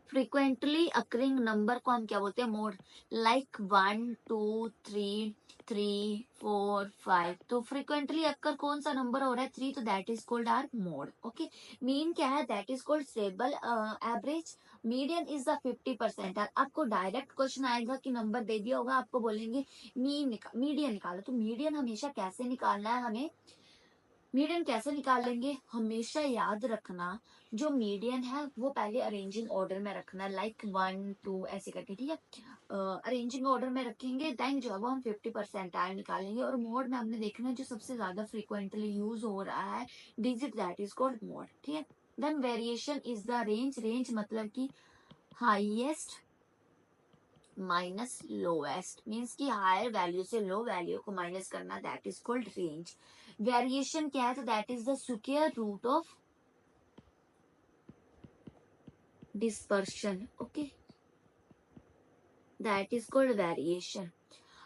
frequently occurring number को हम क्या बोलते हैं? मोड। लाइक 1 2 3 3 4 5, तो फ्रीक्वेंटली अकर कौन सा नंबर हो रहा है? 3, तो that is called are mode. Okay, mean क्या है? That is called stable average. Median is the 50%। आपको डायरेक्ट क्वेश्चन आएगा कि नंबर दे दिया होगा, आपको बोलेंगे मीडियन निकालो, तो मीडियन हमेशा कैसे निकालना है हमें? मीडियन कैसे निकालेंगे? हमेशा याद रखना जो मीडियन है वो पहले अरेंजिंग ऑर्डर में रखना, लाइक 1 2 ऐसे करके, ठीक है, अरेंजिंग ऑर्डर में रखेंगे। देन जो है वो हम 50% निकालेंगे और मोड में हमने देखना है जो सबसे ज्यादा फ्रीक्वेंटली यूज हो रहा है digit, that is called mode, ठीक है। Then variation is the range. Range मतलब कि हाईएस्ट माइनस लोएस्ट, मीन्स कि हायर वैल्यू से लो वैल्यू को माइनस करना, that is called range. Variation क्या है? तो that is the square root of dispersion, okay, that is called variation.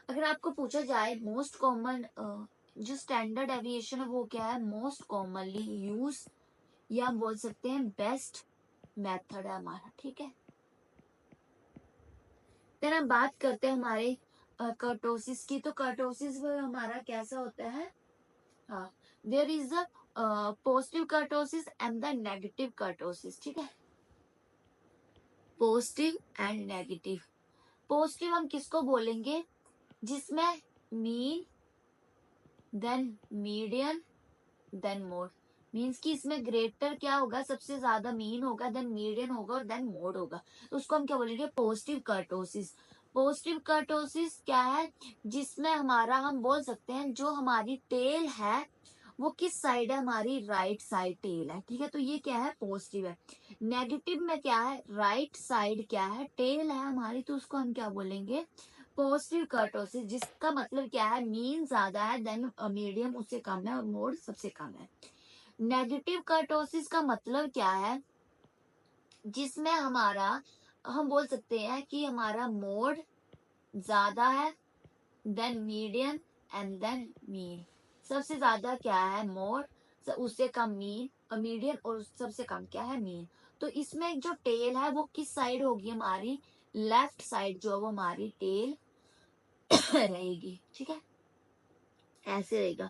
अगर आपको पूछा जाए मोस्ट कॉमन जो स्टैंडर्ड एविएशन है वो क्या है? मोस्ट कॉमनली यूज, या हम बोल सकते हैं बेस्ट मेथड है हमारा, ठीक है। फिर हम बात करते हैं हमारे कर्टोसिस की। तो कर्टोसिस हमारा कैसा होता है? हाँ, there is the positive kurtosis and the negative kurtosis, ठीक है, पॉजिटिव एंड नेगेटिव। पॉजिटिव हम किसको बोलेंगे? जिसमें mean, then median, then mode, means कि इसमें ग्रेटर क्या होगा? सबसे ज्यादा मीन होगा, देन मीडियन होगा और देन मोड होगा, तो उसको हम क्या बोलेंगे? Positive kurtosis. पॉजिटिव कर्टोसिस क्या है? जिसमें हमारा हम बोल सकते हैं जो हमारी टेल है वो किस साइड है? हमारी राइट साइड टेल है, ठीक है, तो ये क्या है? पॉजिटिव है। नेगेटिव में क्या है? राइट साइड क्या है? टेल है हमारी, तो उसको हम क्या बोलेंगे? पॉजिटिव कर्टोसिस, जिसका मतलब क्या है, मीन ज्यादा है, देन मीडियम उससे कम है और मोड सबसे कम है। नेगेटिव कर्टोसिस का मतलब क्या है, जिसमें हमारा, हम बोल सकते हैं कि हमारा मोड ज्यादा है, then medium and then mean. सबसे ज्यादा क्या है, मोड, उससे कम मीन, और मीडियम, और सबसे कम क्या है, मीन। तो इसमें जो टेल है वो किस साइड होगी हमारी, लेफ्ट साइड जो है वो हमारी टेल रहेगी, ठीक है, ऐसे रहेगा।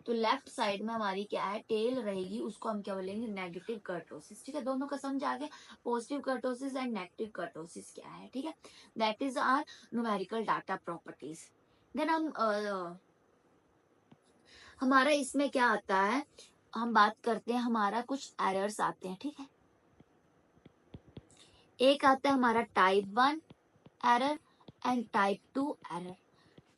तो लेफ्ट साइड में हमारी क्या है, टेल रहेगी, उसको हम क्या बोलेंगे, नेगेटिव कर्टोसिस, ठीक है। दोनों का समझ आ गया, positive kurtosis and negative kurtosis क्या है, ठीक है। That is our numerical data properties. Then हम हमारा इसमें क्या आता है, हम बात करते हैं, हमारा कुछ एरर्स आते हैं, ठीक है। एक आता है हमारा type 1 error and type 2 error.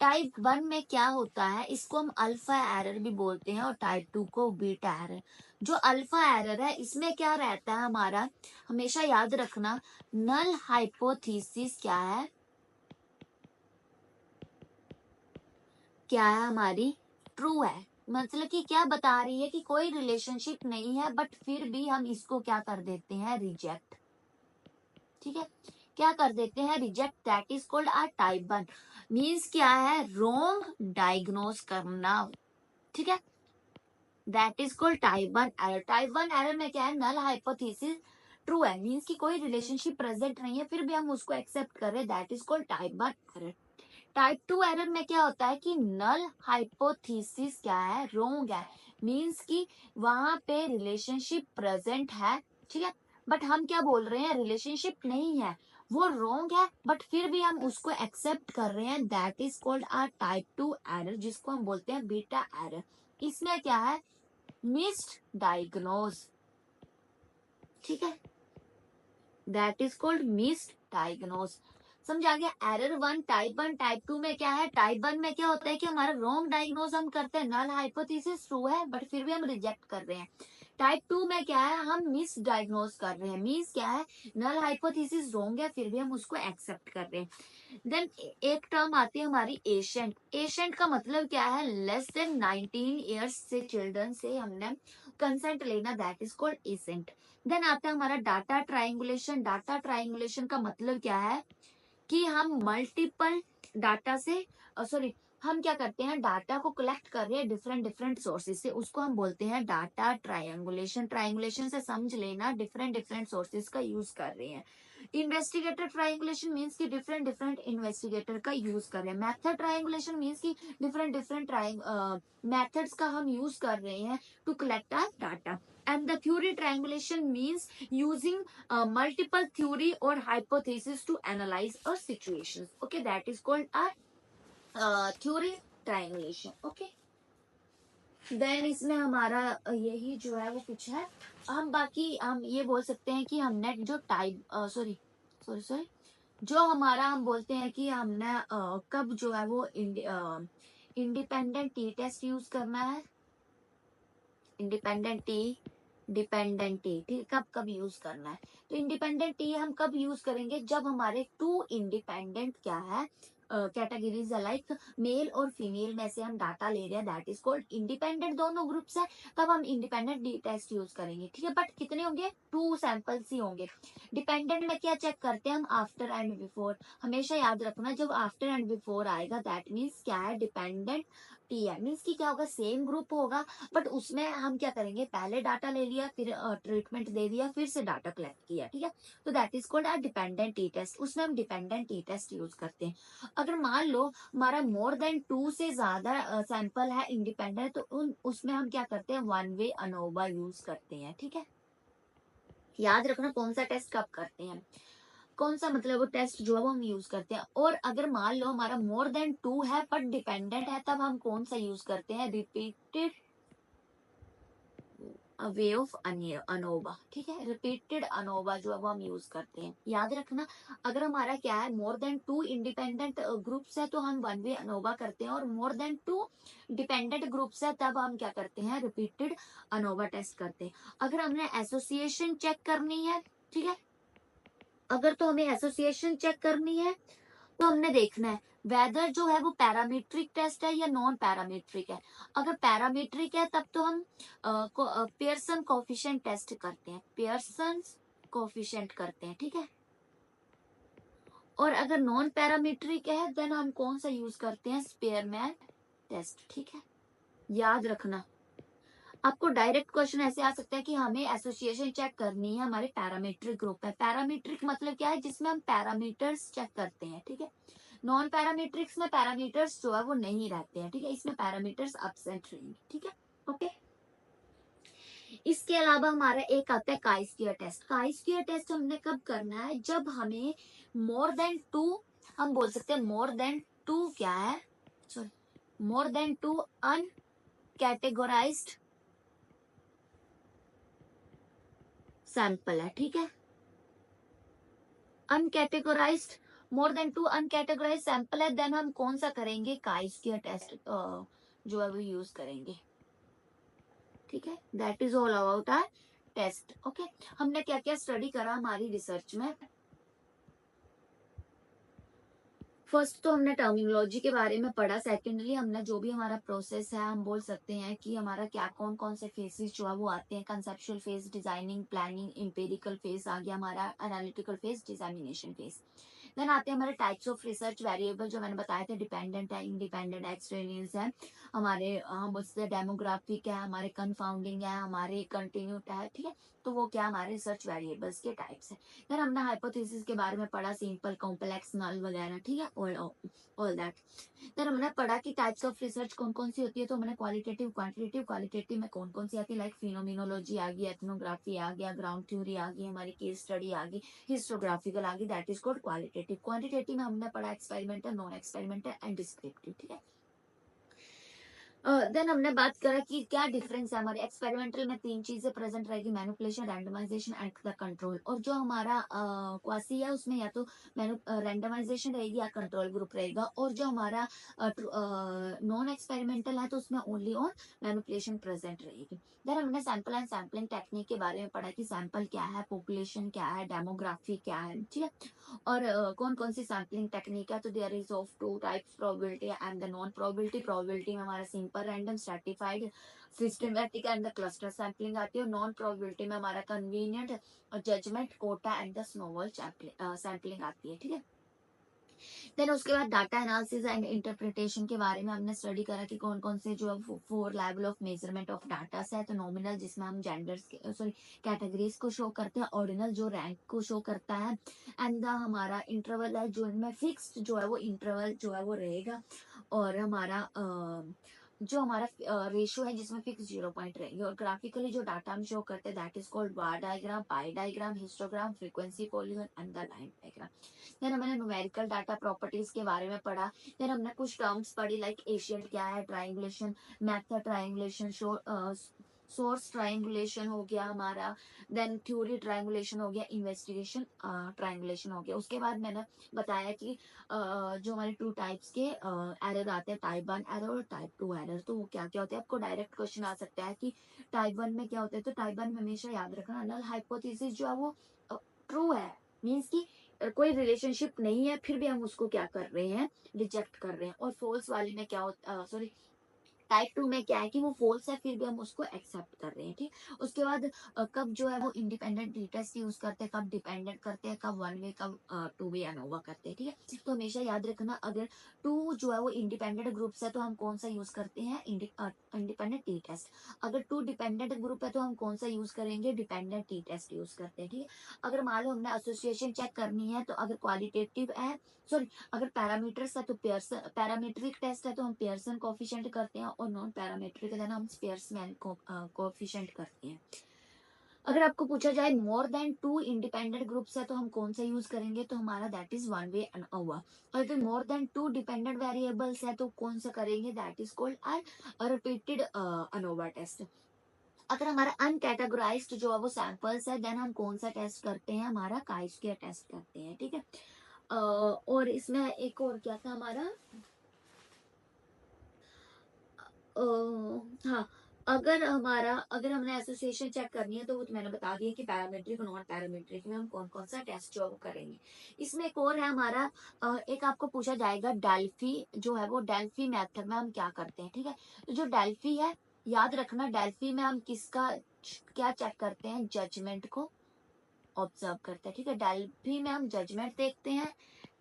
Type 1 में क्या होता है, इसको हम अल्फा एरर भी बोलते हैं और टाइप 2 को बीटा एरर। जो अल्फा एरर है, इसमें क्या रहता है हमारा, हमेशा याद रखना, नल हाइपोथेसिस क्या है, क्या है हमारी, ट्रू है। मतलब कि क्या बता रही है कि कोई रिलेशनशिप नहीं है, बट फिर भी हम इसको क्या कर देते हैं, रिजेक्ट, ठीक है, क्या कर देते हैं, reject. That is called a type 1। Means क्या है, रॉन्ग डायग्नोस करना, ठीक है, that is called type 1 error. Type 1 error में क्या है, नल हाइपोथेसिस ट्रू है, मीन्स कि कोई रिलेशनशिप प्रेजेंट नहीं है, फिर भी हम उसको एक्सेप्ट कर रहे हैं, that is called type 1 error. Type 2 error में क्या होता है कि नल हाइपोथेसिस क्या है, रोंग है, मीन्स कि वहां पे रिलेशनशिप प्रेजेंट है, ठीक है, बट हम क्या बोल रहे हैं, रिलेशनशिप नहीं है, वो रोंग है, बट फिर भी हम उसको एक्सेप्ट कर रहे हैं, that is called a type 2 error, जिसको हम बोलते हैं बीटा एरर। इसमें क्या है, मिस्ड डायग्नोज, ठीक है, that is called missed diagnose. समझ आ गया। एरर 1 टाइप 1 टाइप 2 में क्या है, टाइप 1 में क्या होता है कि हमारा रॉन्ग डायग्नोज हम करते हैं, नल हाइपोथेसिस ट्रू है, बट फिर भी हम रिजेक्ट कर रहे हैं। टाइप 2 में क्या है, हम मिस डायग्नोज कर रहे हैं, मीन्स क्या है, नल हाइपोथेसिस रॉन्ग है, फिर भी हम उसको एक्सेप्ट कर रहे हैं। देन एक टर्म आती है हमारी एशेंट। एशेंट का मतलब क्या है, लेस देन 19 ईयर्स से चिल्ड्रन से हमने कंसेंट लेना, that is called ancient. Then आता है हमारा डाटा ट्रायंगुलेशन। डाटा ट्रायंगुलेशन का मतलब क्या है कि हम मल्टीपल डाटा से, सॉरी, हम क्या करते हैं, डाटा को कलेक्ट कर रहे हैं डिफरेंट डिफरेंट सोर्सेज से, उसको हम बोलते हैं डाटा ट्रायंगुलेशन। ट्रायंगुलेशन से समझ लेना, डिफरेंट डिफरेंट सोर्सेज का यूज कर रहे हैं। इन्वेस्टिगेटर ट्रायंगुलेशन मींस कि डिफरेंट डिफरेंट इन्वेस्टिगेटर का यूज कर रहे हैं। मेथड ट्रायंगुलेशन मींस कि डिफरेंट डिफरेंट मेथड्स का हम यूज कर रहे हैं to collect our data. And the theory triangulation means using multiple theory or hypothesis to analyze a situation. Okay, that is called a theory triangulation. Okay. Then इसमें हमारा यही जो है वो कुछ है। हम बाकी हम ये बोल सकते हैं कि हमने जो टाइप, सॉरी सॉरी सॉरी, जो हमारा हम बोलते हैं कि हमने कब जो है वो इंडिपेंडेंट टी टेस्ट यूज करना है, इंडिपेंडेंट टी, डिपेंडेंट टी, ठीक, कब कब यूज करना है। तो इंडिपेंडेंट टी हम कब यूज करेंगे, जब हमारे टू इंडिपेंडेंट क्या है, कैटेगरीज लाइक मेल और फीमेल में से हम डाटा ले रहे हैं, दैट इज कॉल्ड इंडिपेंडेंट, दोनों ग्रुप्स है, तब हम इंडिपेंडेंट डी टेस्ट यूज करेंगे, ठीक है। बट कितने होंगे, 2 सैंपल्स ही होंगे। डिपेंडेंट में क्या चेक करते हैं हम, आफ्टर एंड बिफोर। हमेशा याद रखना, जब आफ्टर एंड बिफोर आएगा, दैट मीन्स क्या है, डिपेंडेंट टी है, मीन्स की क्या होगा, सेम ग्रुप होगा, बट उसमें हम क्या करेंगे, पहले डाटा ले लिया, फिर ट्रीटमेंट दे दिया, फिर से डाटा कलेक्ट किया, ठीक है। तो that is called a dependent T test, उसमें हम डिपेंडेंट टी टेस्ट यूज करते हैं। अगर मान लो हमारा मोर देन 2 से ज्यादा सैंपल है इंडिपेंडेंट, तो उसमें हम क्या करते हैं, वन वे अनोवा यूज करते हैं, ठीक है। याद रखना कौन सा टेस्ट कब करते हैं, कौन सा मतलब वो टेस्ट जो है वो हम यूज करते हैं। और अगर मान लो हमारा मोर देन 2 है बट डिपेंडेंट है, तब हम कौन सा यूज करते हैं, रिपीटेड वे ऑफ अनोवा, ठीक है, रिपीटेड अनोवा जो है वो हम यूज करते हैं। याद रखना, अगर हमारा क्या है, मोर देन 2 इंडिपेंडेंट ग्रुप्स है तो हम वन वे अनोवा करते हैं, और मोर देन 2 डिपेंडेंट ग्रुप्स है तब हम क्या करते हैं, रिपीटेड अनोवा टेस्ट करते हैं। अगर हमने एसोसिएशन चेक करनी है, ठीक है, अगर तो हमें एसोसिएशन चेक करनी है, तो हमने देखना है वेदर जो है वो पैरामीट्रिक टेस्ट है या नॉन पैरामीट्रिक है। अगर पैरामीट्रिक है तब तो हम पियर्सन कोफिशिएंट टेस्ट करते हैं, पियर्सन कोफिशिएंट करते हैं, ठीक है। और अगर नॉन पैरामीट्रिक है देन हम कौन सा यूज करते हैं, स्पेयरमैन टेस्ट, ठीक है। याद रखना, आपको डायरेक्ट क्वेश्चन ऐसे आ सकता है कि हमें एसोसिएशन चेक करनी है हमारे पैरामीट्रिक ग्रुप है। पैरामीट्रिक मतलब क्या है, जिसमें हम पैरामीटर्स चेक करते हैं, ठीक है। नॉन पैरामीट्रिक्स में पैरामीटर्स जो है वो नहीं रहते हैं, ठीक है, इसमें पैरामीटर्स एब्सेंट रहेंगे, ठीक है, ओके। इसके अलावा हमारा एक आता है chi square test. Chi square test हमने कब करना है, जब हमें मोर देन टू, हम बोल सकते हैं मोर देन टू क्या है, sorry, more than two uncategorised sample है, ठीक है। Uncategorised, more than two uncategorised sample है, देन हम कौन सा करेंगे, काई स्क्वायर टेस्ट जो है वो यूज करेंगे, ठीक है। That is all about our test, okay. हमने क्या क्या स्टडी करा हमारी रिसर्च में। फर्स्ट तो हमने टर्मिनोलॉजी के बारे में पढ़ा, सेकेंडली हमने जो भी हमारा प्रोसेस है, हम बोल सकते हैं कि हमारा क्या कौन कौन से फेजेस जो है वो आते हैं, conceptual phase, designing, planning, empirical phase आ गया हमारा, analytical phase, dissemination phase. Then आते हैं हमारे टाइप्स ऑफ रिसर्च वेरिएबल, जो मैंने बताए थे, डिपेंडेंट है, इंडिपेंडेंट, एक्सट्रेनियस है, हमारे हम उससे डेमोग्राफिक है, हमारे कन्फाउंडिंग है, हमारे कंटिन्यूट है, ठीक है। तो वो क्या हमारे रिसर्च वेरिएबल्स के टाइप्स है। फिर हमने हाइपोथेसिस के बारे में पढ़ा, सिंपल, कॉम्प्लेक्स, नल वगैरह, ठीक है, ऑल दैट। फिर हमने पढ़ा कि टाइप्स ऑफ रिसर्च कौन कौन सी होती है, तो हमने क्वालिटेटिव, क्वांटिटेटिव, क्वालिटेटिव में कौन कौन सी आती है, लाइक फिनोमिनोलॉजी आ गई, एथनोग्राफी आ गया, ग्राउंड थ्योरी आ गई, हमारी केस स्टडी आ गई, हिस्टोग्राफिकल आ गई, that is called qualitative. Quantitative में हमने पढ़ा experimental, non experimental and descriptive, ठीक है। देन हमने बात करा कि क्या डिफरेंस है हमारे एक्सपेरिमेंटल में, तीन चीजें प्रेजेंट रहेगी, manipulation, randomisation and the control. और जो हमारा क्वासी है उसमें या तो रैंडमाइजेशन रहेगी या कंट्रोल ग्रुप रहेगा। और जो हमारा नॉन एक्सपेरिमेंटल है तो उसमें ओनली ऑन मैनिपुलेशन प्रेजेंट रहेगी। देन हमने सैंपल एंड सैम्पलिंग टेक्निक के बारे में पढ़ा कि सैंपल क्या है, पॉपुलेशन क्या है, डेमोग्राफी क्या है, ठीक है। और कौन कौन सी सैम्पलिंग टेक्निक है, तो there is of two types, probability and the non probability. Probability में हमारा simple, random, stratified, systematic and the cluster sampling आती है। और नॉन प्रोबेबिलिटी में हमारा convenient, judgement, quota and the snowball sampling आती है, ठीक है। देन उसके बाद डाटा एनालिसिस एंड इंटरप्रिटेशन के बारे में हमने स्टडी करा कि कौन कौन से जो four level of measurement of data है। तो नॉमिनल, जिसमें हम जेंडर्स सॉरी कैटेगरीज को शो करते हैं, ऑर्डिनल जो रैंक को शो करता है, एंड द हमारा इंटरवल है जो इनमें फिक्स्ड जो है वो इंटरवल जो है वो रहेगा। और हमारा जो हमारा रेशियो है जिसमें फिक्स 0 पॉइंट रहेंगे। और ग्राफिकली जो डाटा हम शो करते हैं that is called bar diagram, pie diagram, histogram, frequency polygon and the line diagram. Then हमने न्यूमेरिकल डाटा प्रॉपर्टीज के बारे में पढ़ा। देन हमने कुछ टर्म्स पढ़ी, लाइक एशियंट क्या है, triangulation, method triangulation, source triangulation हो गया हमारा, देन थ्योरी ट्राइंगुलेशन हो गया, इन्वेस्टिगेशन ट्राइंगुलेशन हो गया। उसके बाद मैंने बताया कि जो हमारे टू टाइप्स के एरर आते हैं, टाइप 1 एरर और टाइप 2 एरर। तो वो क्या क्या होते हैं, आपको डायरेक्ट क्वेश्चन आ सकता है कि टाइप 1 में क्या होता है। तो टाइप 1 में हमेशा याद रखना, नल हाइपोथेसिस जो है वो ट्रू है, मीन्स की कोई रिलेशनशिप नहीं है, फिर भी हम उसको क्या कर रहे हैं, रिजेक्ट कर रहे हैं। और फॉल्स वाली में क्या होता, सॉरी, टाइप 2 में क्या है कि वो फॉल्स है, फिर भी हम उसको एक्सेप्ट कर रहे हैं, ठीक। उसके बाद कब जो है वो इंडिपेंडेंट टेस्ट यूज करते हैं, कब डिपेंडेंट करते हैं, कब वन वे, कब टू वे अनोवा करते हैं, ठीक है। तो हमेशा याद रखना, अगर टू जो है वो इंडिपेंडेंट ग्रुप्स है तो हम कौन सा यूज करते हैं, इंडिपेंडेंट टी टेस्ट। अगर टू डिपेंडेंट ग्रुप है तो हम कौन सा यूज करेंगे, डिपेंडेंट टी टेस्ट यूज करते हैं, ठीक है। अगर मान लो हमने एसोसिएशन चेक करनी है, तो अगर क्वालिटेटिव है, सॉरी, अगर पैरामीटर्स है तो पेयर्सन, पैरामीट्रिक टेस्ट है तो हम पेयर्सन कोफिशिएंट करते हैं, और नॉन पैरामीट्रिक है हम स्पेयरमैन कोफिशिएंट करते हैं। अगर आपको पूछा जाए more than two independent groups है तो हम कौन सा यूज करेंगे, तो हमारा that is one way ANOVA. और अगर more than two dependent variables है तो कौन सा करेंगे, that is called repeated ANOVA test. अगर हमारा अनकैटेगोराइज्ड जो है वो सैंपल्स है, देन हम कौन सा टेस्ट करते हैं, हमारा काई स्क्वायर टेस्ट करते हैं, ठीक है। और इसमें एक और क्या था हमारा, हाँ, अगर हमने एसोसिएशन चेक करनी है तो वो तो मैंने बता दिया कि पैरामीट्रिक और नॉन पैरामीट्रिक में हम कौन कौन सा टेस्ट जो है वो करेंगे। इसमें एक और है हमारा, एक आपको पूछा जाएगा डेल्फी जो है वो डेल्फी मेथड में हम क्या करते हैं, ठीक है। तो जो डेल्फी है, याद रखना डेल्फी में हम किसका क्या चेक करते हैं, जजमेंट को ऑब्जर्व करते हैं, ठीक है। डेल्फी में हम जजमेंट देखते हैं।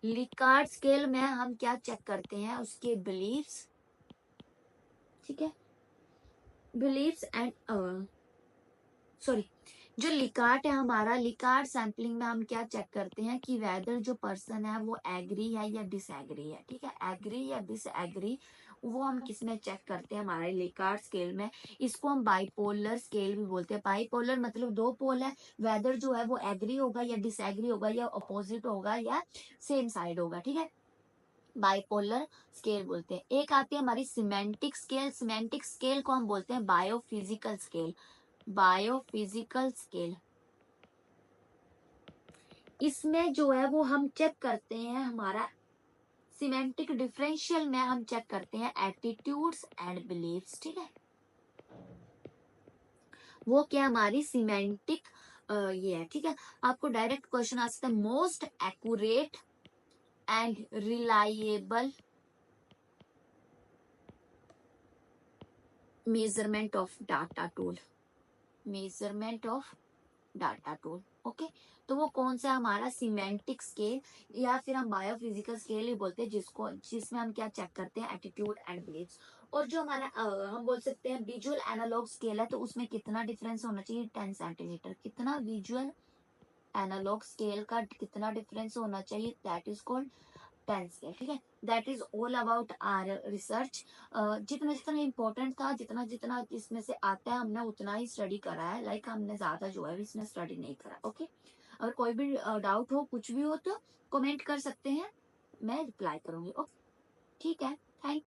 लिकार्ट स्केल में हम क्या चेक करते हैं, उसके बिलीव्स, ठीक है, बिलीव्स एंड सॉरी, जो लिकार्ट है हमारा, लिकार्ट सैंपलिंग में हम क्या चेक करते हैं कि वेदर जो पर्सन है वो एग्री है या डिसएग्री है, ठीक है। एग्री या डिसएग्री वो हम किस में चेक करते हैं, हमारे लिकार्ट स्केल में। इसको हम बाइपोलर स्केल भी बोलते हैं। बाइपोलर मतलब दो पोल है, वेदर जो है वो एग्री होगा या डिसएग्री होगा या अपोजिट होगा या सेम साइड होगा, ठीक है। बाइपोलर स्केल बोलते हैं। एक आती है हमारी सिमेंटिक स्केल। सिमेंटिक स्केल को हम बोलते हैं बायोफिजिकल स्केल। बायोफिजिकल स्केल, इसमें जो है वो हम चेक करते हैं हमारा सिमेंटिक डिफरेंशियल में हम चेक करते हैं एटीट्यूड्स एंड बिलीव्स, ठीक है। वो क्या हमारी सिमेंटिक ये है, ठीक है। आपको डायरेक्ट क्वेश्चन आ सकता है, most accurate and reliable measurement of data tool, measurement of data tool, okay. तो वो कौन सा हमारा सिमेंटिक स्केल या फिर हम बायोफिजिकल स्केल ही बोलते हैं, जिसमें हम क्या चेक करते हैं, एटीट्यूड एंड बिलीव्स। और जो हमारा हम बोल सकते हैं विजुअल एनालॉग स्केल है, तो उसमें कितना डिफरेंस होना चाहिए, 10 सेंटीमीटर। कितना विजुअल एनालॉग स्केल का कितना डिफरेंस होना चाहिए, दैट इज कॉल्ड 10 स्केल, ठीक है। That is all about our research. जितना जितना इम्पोर्टेंट था, जितना जितना इसमें से आता है, हमने उतना ही स्टडी करा है। लाइक हमने ज्यादा जो है इसमें स्टडी नहीं करा, ओके। अगर कोई भी डाउट हो, कुछ भी हो तो कमेंट कर सकते हैं, मैं रिप्लाई करूंगी, ओके, ठीक है। थैंक